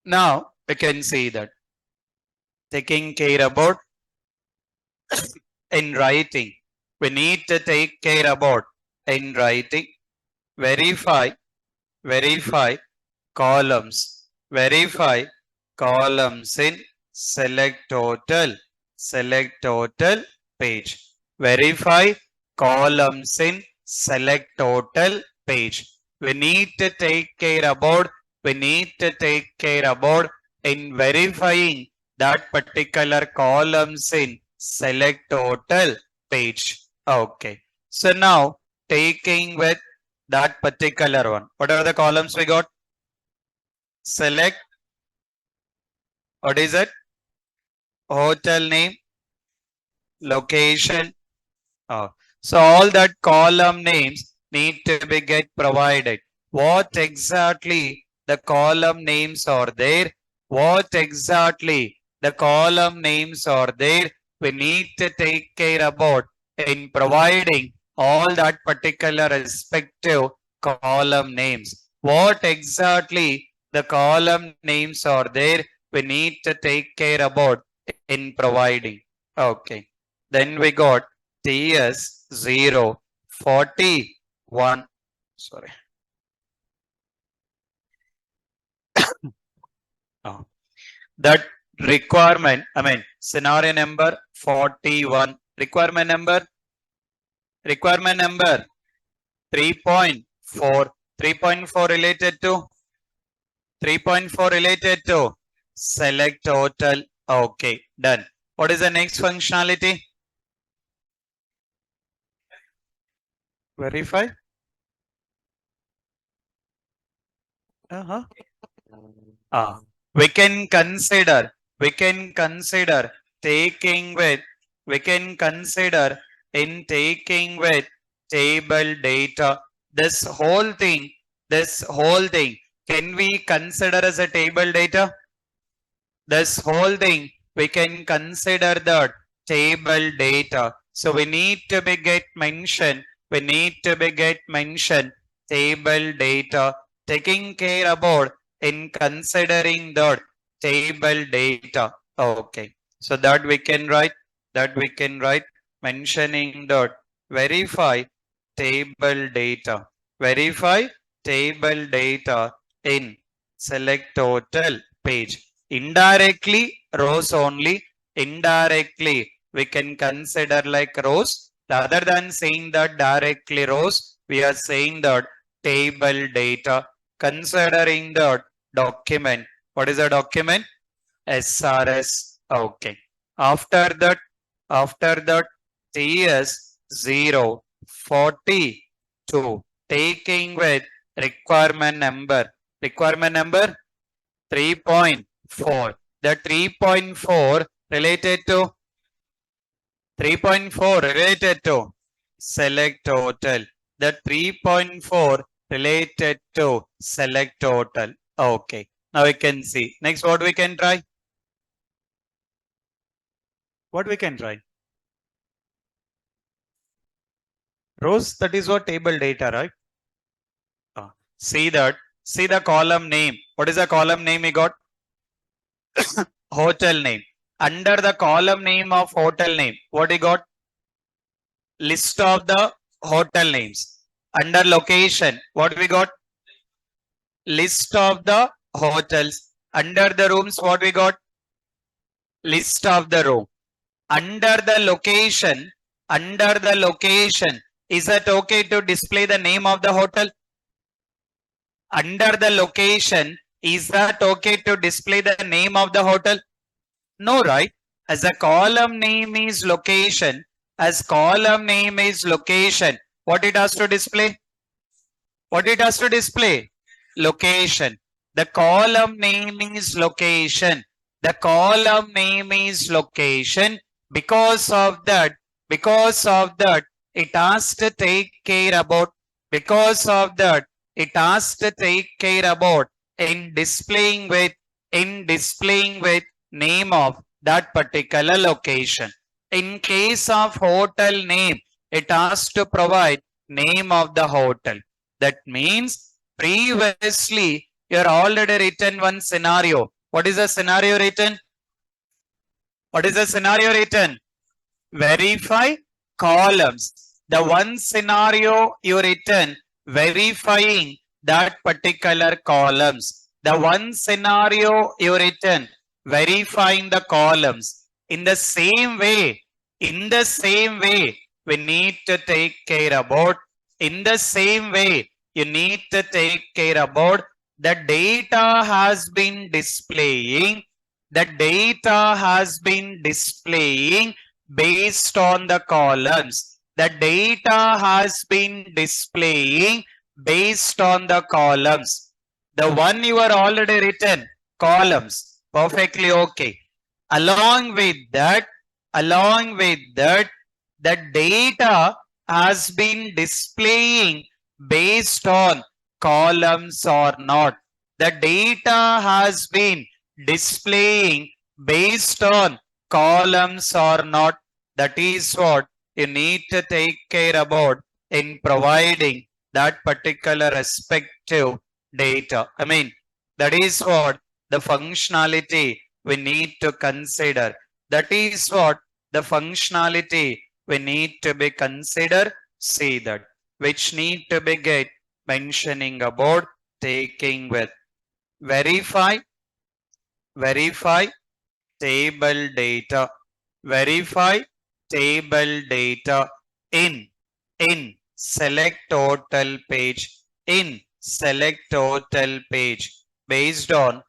Now we can see that taking care about in writing. We need to take care about in writing. Verify, verify columns. Verify columns in select total page. Verify columns in select total page. We need to take care about, in verifying that particular columns in select total page. Okay. So now taking with that particular one. What are the columns we got? Select, what is it? Hotel name, location. Oh. So all that column names need to be get provided. What exactly the column names are there? What exactly the column names are there? We need to take care about in providing all that particular respective column names. What exactly the column names are there? We need to take care about in providing. Okay. Then we got TS-041. Sorry. Oh. That requirement, scenario number 41. Requirement number 3.4. 3.4 related to 3.4 related to select total. Okay, done. What is the next functionality? Verify. We can consider taking with, in taking with table data. This whole thing, can we consider as a table data? This whole thing we can consider the table data. So we need to be get mention, table data, taking care about in considering the table data. Okay. So that we can write, mentioning the verify table data. Verify table data in select total page. Indirectly rows only. Indirectly we can consider like rows. Rather than saying that directly rows, we are saying that table data. Considering the document. What is the document? SRS. Okay. After that, TS-042, taking with requirement number. 3.4. The 3.4 related to select total. The 3.4 related to select total. Okay. Now we can see. Next, what we can try? Rows, that is what table data, right? See that. See the column name. What is the column name we got? Hotel name. Under the column name of hotel name, what we got? List of the hotel names. Under location, what we got? List of the hotels. Under the rooms, what we got? List of the room. Under the location, is it okay to display the name of the hotel? Under the location, is that okay to display the name of the hotel? No, right? As a column name is location, what it has to display? Location. The column name is location. Because of that, it has to take care about, in displaying with name of that particular location. In case of hotel name, it has to provide name of the hotel. That means previously you are already written one scenario. What is the scenario written? What is the scenario written? Verify columns. The one scenario you written verifying that particular columns. The one scenario you written verifying the columns. In the same way, we need to take care about. In the same way, you need to take care about the data has been displaying. The data has been displaying based on the columns. The data has been displaying based on the columns. The one you are already written, columns, perfectly okay. Along with that, the data has been displaying based on columns or not. The data has been displaying based on columns or not. That is what you need to take care about in providing that particular respective data. I mean, that is what the functionality we need to consider. That is what the functionality we need to be consider. See that which need to be get mentioning about taking with verify table data. Verify table data in in select total page. In select total page based on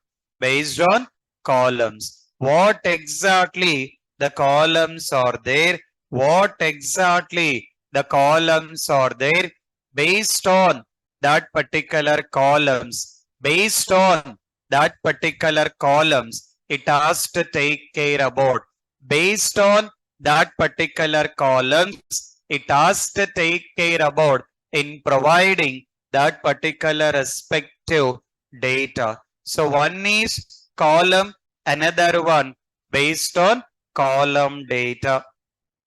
columns. What exactly the columns are there? What exactly the columns are there? Based on that particular columns. Based on that particular columns, it has to take care about. Based on that particular columns, it has to take care about in providing that particular respective data. So one is column, another one based on column data.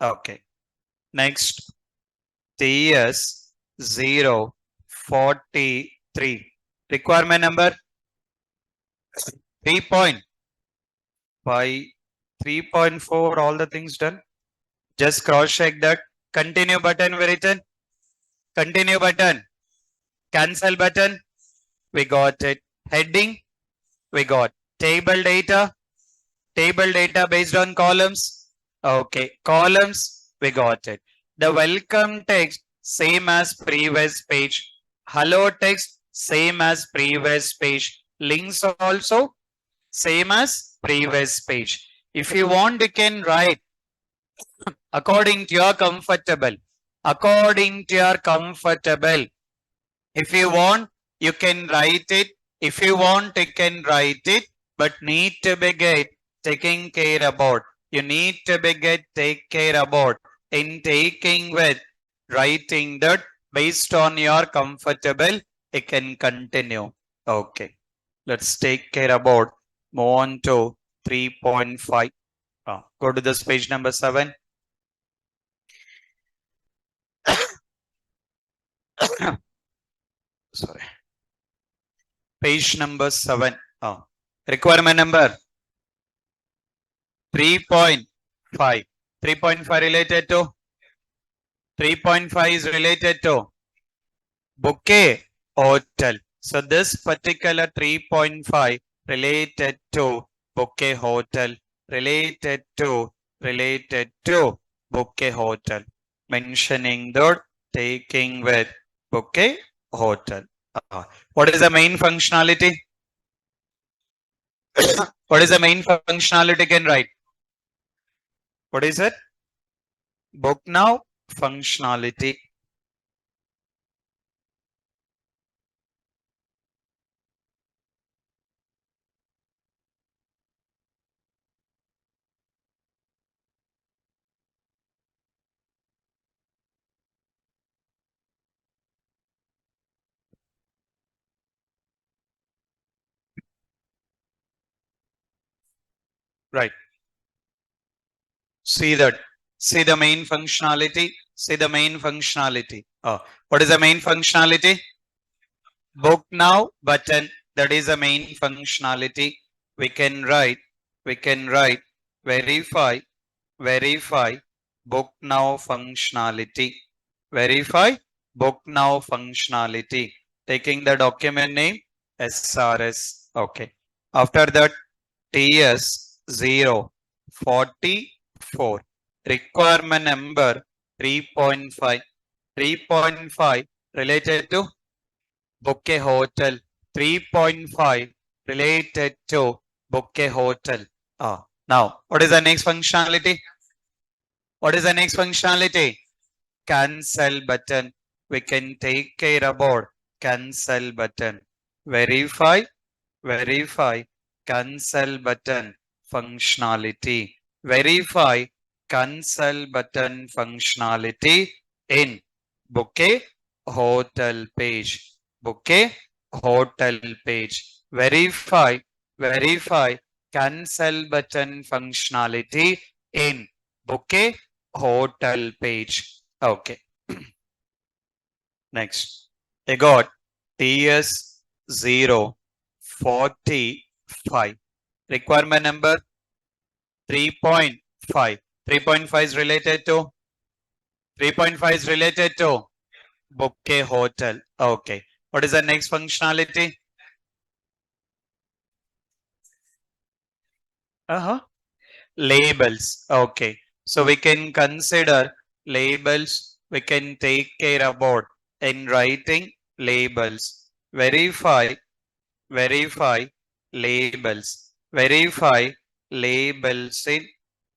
Okay. Next, TS-043. Requirement number 3.5, 3.4, all the things done. Just cross check that. Continue button written. Continue button. Cancel button. We got it. Heading. We got table data. Table data based on columns. Okay. Columns. We got it. The welcome text same as previous page. Hello text same as previous page. Links also same as previous page. If you want, you can write according to your comfortable. According to your comfortable. If you want, you can write it. If you want, you can write it. But need to be get taking care about. You need to be get take care about in taking with writing that based on your comfortable. You can continue. Okay. Let's take care about move on to 3.5. Go to this page number 7. Sorry. Page number 7. Requirement number 3.5. 3.5 related to 3.5 is related to bouquet hotel. So this particular 3.5 related to bouquet hotel. Related to bouquet hotel. Mentioning the taking with bouquet hotel. What is the main functionality? What is the main functionality? Can write. What is it? Book now functionality. Right. See that. See the main functionality. See the main functionality. Oh, what is the main functionality? Book now button. That is the main functionality. We can write. We can write. Verify. Verify. Book now functionality. Verify. Book now functionality. Taking the document name SRS. Okay. After that, TS 044. Requirement number 3.5. 3.5 related to book a hotel. 3.5 related to book a hotel. Now, what is the next functionality? What is the next functionality? Cancel button. We can take care about cancel button. Verify. Verify cancel button functionality. Verify cancel button functionality in bouquet hotel page. Bouquet hotel page. Verify cancel button functionality in bouquet hotel page. Okay. Next. I got TS 045. Requirement number 3.5. 3.5 is related to 3.5 is related to bouquet hotel. Okay. What is the next functionality? Labels. Okay. So we can consider labels. We can take care about in writing labels. Verify labels. Verify labels in.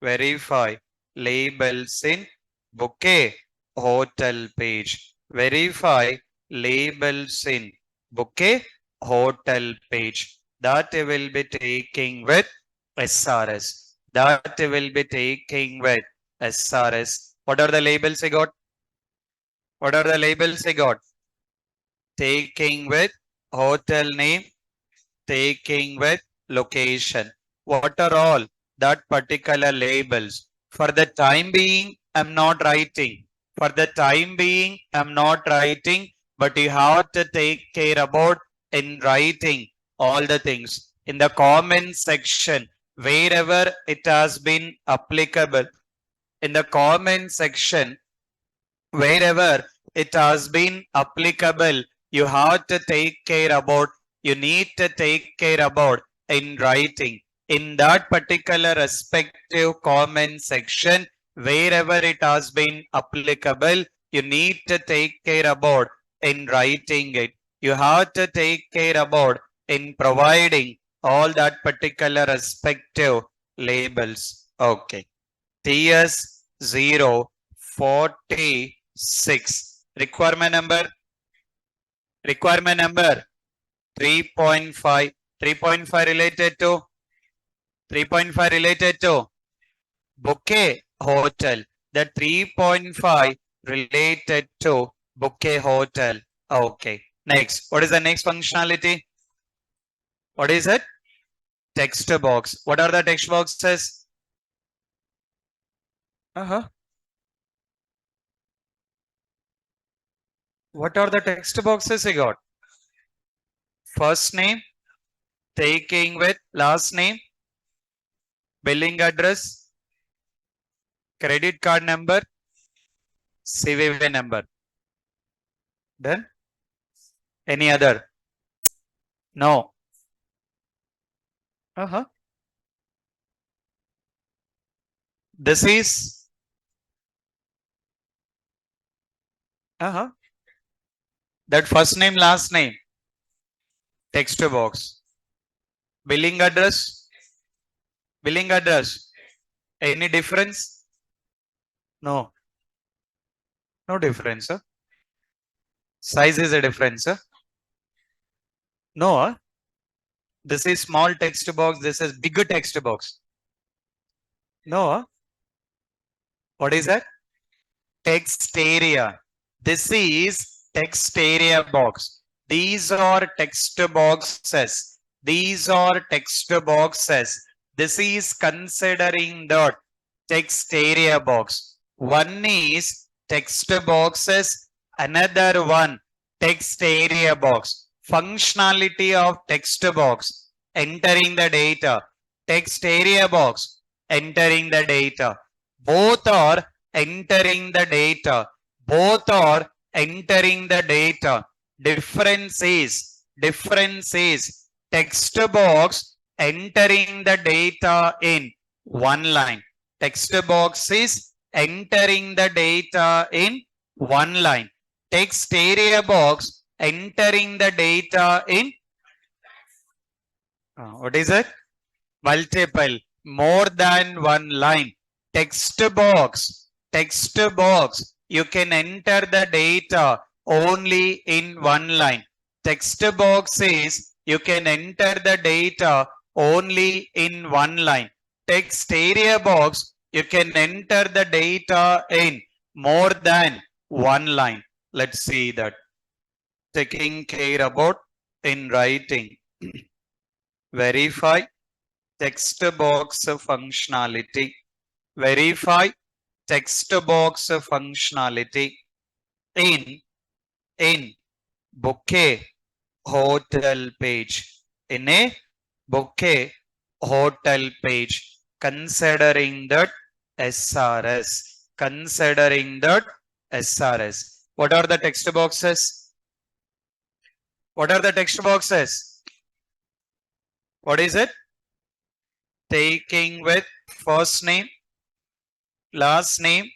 Verify labels in bouquet hotel page. Verify labels in bouquet hotel page. That will be taking with SRS. That will be taking with SRS. What are the labels I got? What are the labels I got? Taking with hotel name, taking with location. What are all that particular labels? For the time being, I'm not writing. For the time being, I'm not writing, but you have to take care about in writing all the things in the comment section wherever it has been applicable. In the comment section, wherever it has been applicable, you have to take care about, you need to take care about in writing. In that particular respective comment section, wherever it has been applicable, you need to take care about in writing it. You have to take care about in providing all that particular respective labels. Okay. TS 046. Requirement number 3.5. 3.5 related to 3.5 related to bouquet hotel. The 3.5 related to bouquet hotel. Okay. Next. What is the next functionality? What is it? Text box. What are the text boxes? What are the text boxes I got? First name, taking with last name, billing address, credit card number, CVV number. Then any other? No. This is that first name, last name, text box, billing address, billing address. Any difference? No. No difference. Size is a difference. No. This is small text box. This is bigger text box. No. What is that? Text area. This is text area box. These are text boxes. These are text boxes. This is considering the text area box. One is text boxes, another one text area box. Functionality of text box, entering the data. Text area box, entering the data. Both are entering the data. Both are entering the data. Difference is text box entering the data in one line. Text box is entering the data in one line. Text area box entering the data in what is it? Multiple, more than one line. Text box, you can enter the data only in one line. Text box is you can enter the data only in one line. Text area box, you can enter the data in more than one line. Let's see that. Taking care about in writing. Verify text box functionality. Verify text box functionality in bouquet hotel page. In a bouquet hotel page. Considering that SRS. Considering that SRS. What are the text boxes? What are the text boxes? What is it? Taking with first name, last name.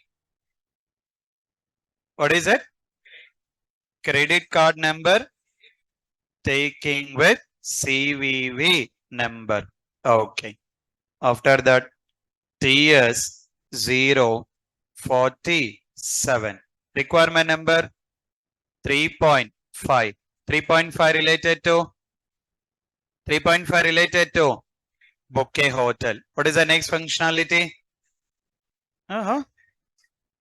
What is it? Credit card number. Taking with CVV number. Okay. After that, TS 047. Requirement number 3.5. 3.5 related to 3.5 related to bouquet hotel. What is the next functionality?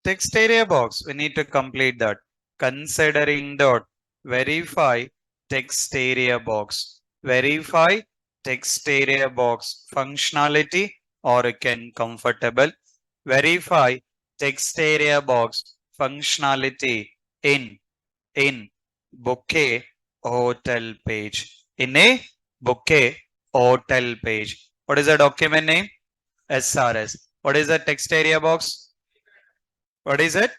Text area box. We need to complete that. Considering dot. Verify text area box. Verify text area box functionality or can comfortable. Verify text area box functionality in bouquet hotel page. In a bouquet hotel page. What is the document name? SRS. What is the text area box? What is it?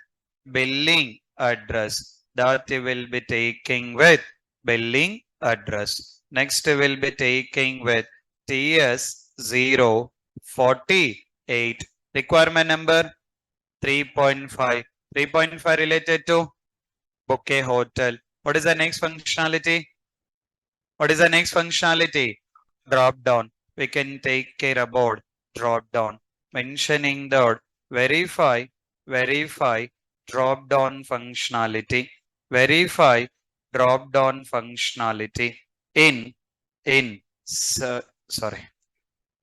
Billing address. That will be taking with billing address. Next will be taking with TS 048. Requirement number 3.5. 3.5 related to bouquet hotel. What is the next functionality? What is the next functionality? Drop down. We can take care about drop down. Mentioning the verify drop down functionality. Verify drop down functionality in sorry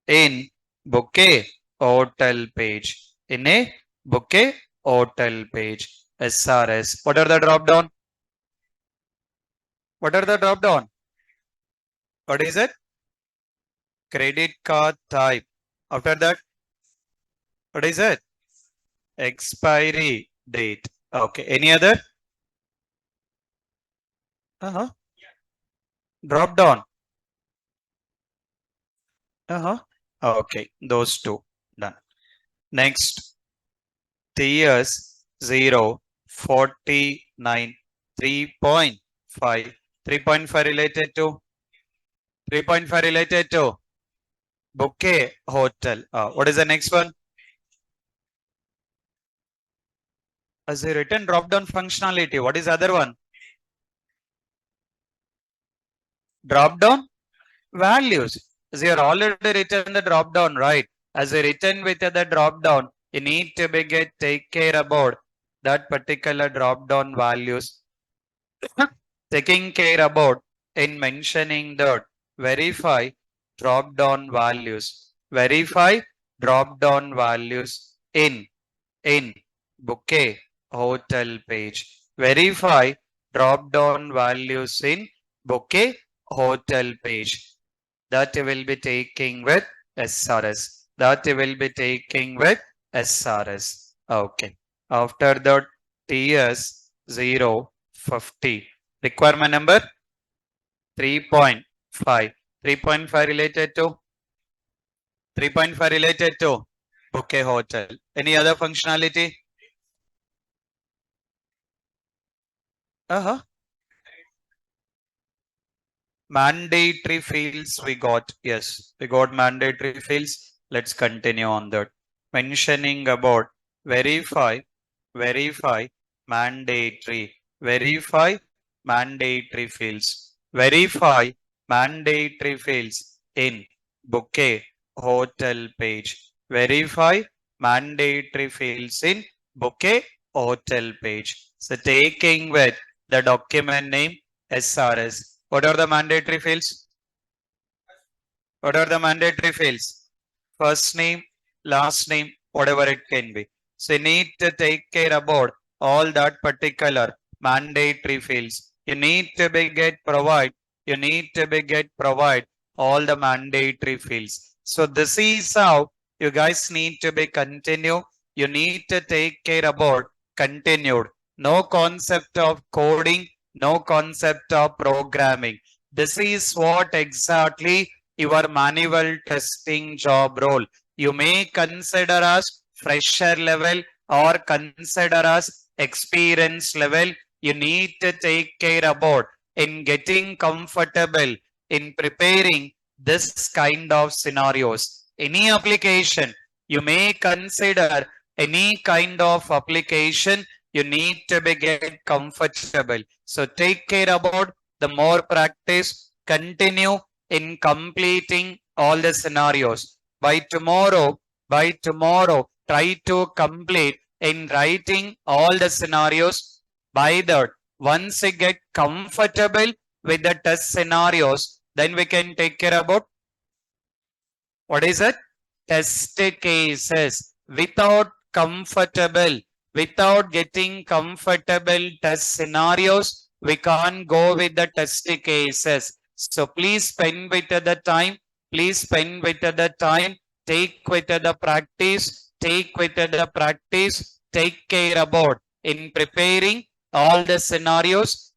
in bouquet hotel page. In a bouquet hotel page. SRS. What are the drop down? What are the drop down? What is it? Credit card type. After that, what is it? Expiry date. Okay. Any other? Drop down. Okay. Those two. Done. Next. TS 049. 3.5. 3.5 related to 3.5 related to bouquet hotel. What is the next one? As a written drop down functionality. What is the other one? Drop down values. As you are already written the drop down, right? As you written with the drop down, you need to take care about that particular drop down values. Taking care about in mentioning that verify drop down values. Verify drop down values in bouquet hotel page. Verify drop down values in bouquet hotel page. That will be taking with SRS. That you will be taking with SRS. Okay. After that, TS 050. Requirement number 3.5. 3.5 related to 3.5 related to bouquet hotel. Any other functionality? Uh-huh. Mandatory fields we got. Yes, we got mandatory fields. Let's continue on that. Mentioning about verify, verify, mandatory, verify, mandatory fields. Verify mandatory fields in bouquet hotel page. Verify mandatory fields in bouquet hotel page. So taking with the document name SRS. What are the mandatory fields? What are the mandatory fields? First name, last name, whatever it can be. So you need to take care about all that particular mandatory fields. You need to be get provide. You need to be get provide all the mandatory fields. So this is how you guys need to be continue. You need to take care about continued. No concept of coding, no concept of programming. This is what exactly your manual testing job role. You may consider as fresher level or consider as experience level. You need to take care about in getting comfortable in preparing this kind of scenarios. Any application, you may consider any kind of application, you need to be get comfortable. So take care about the more practice, continue in completing all the scenarios. By tomorrow, try to complete in writing all the scenarios. By that, once you get comfortable with the test scenarios, then we can take care about what is it? Test cases. Without getting comfortable test scenarios, we can't go with the test cases. So please spend with the time. Please spend with the time. Take with the practice. Take with the practice. Take care about in preparing all the scenarios.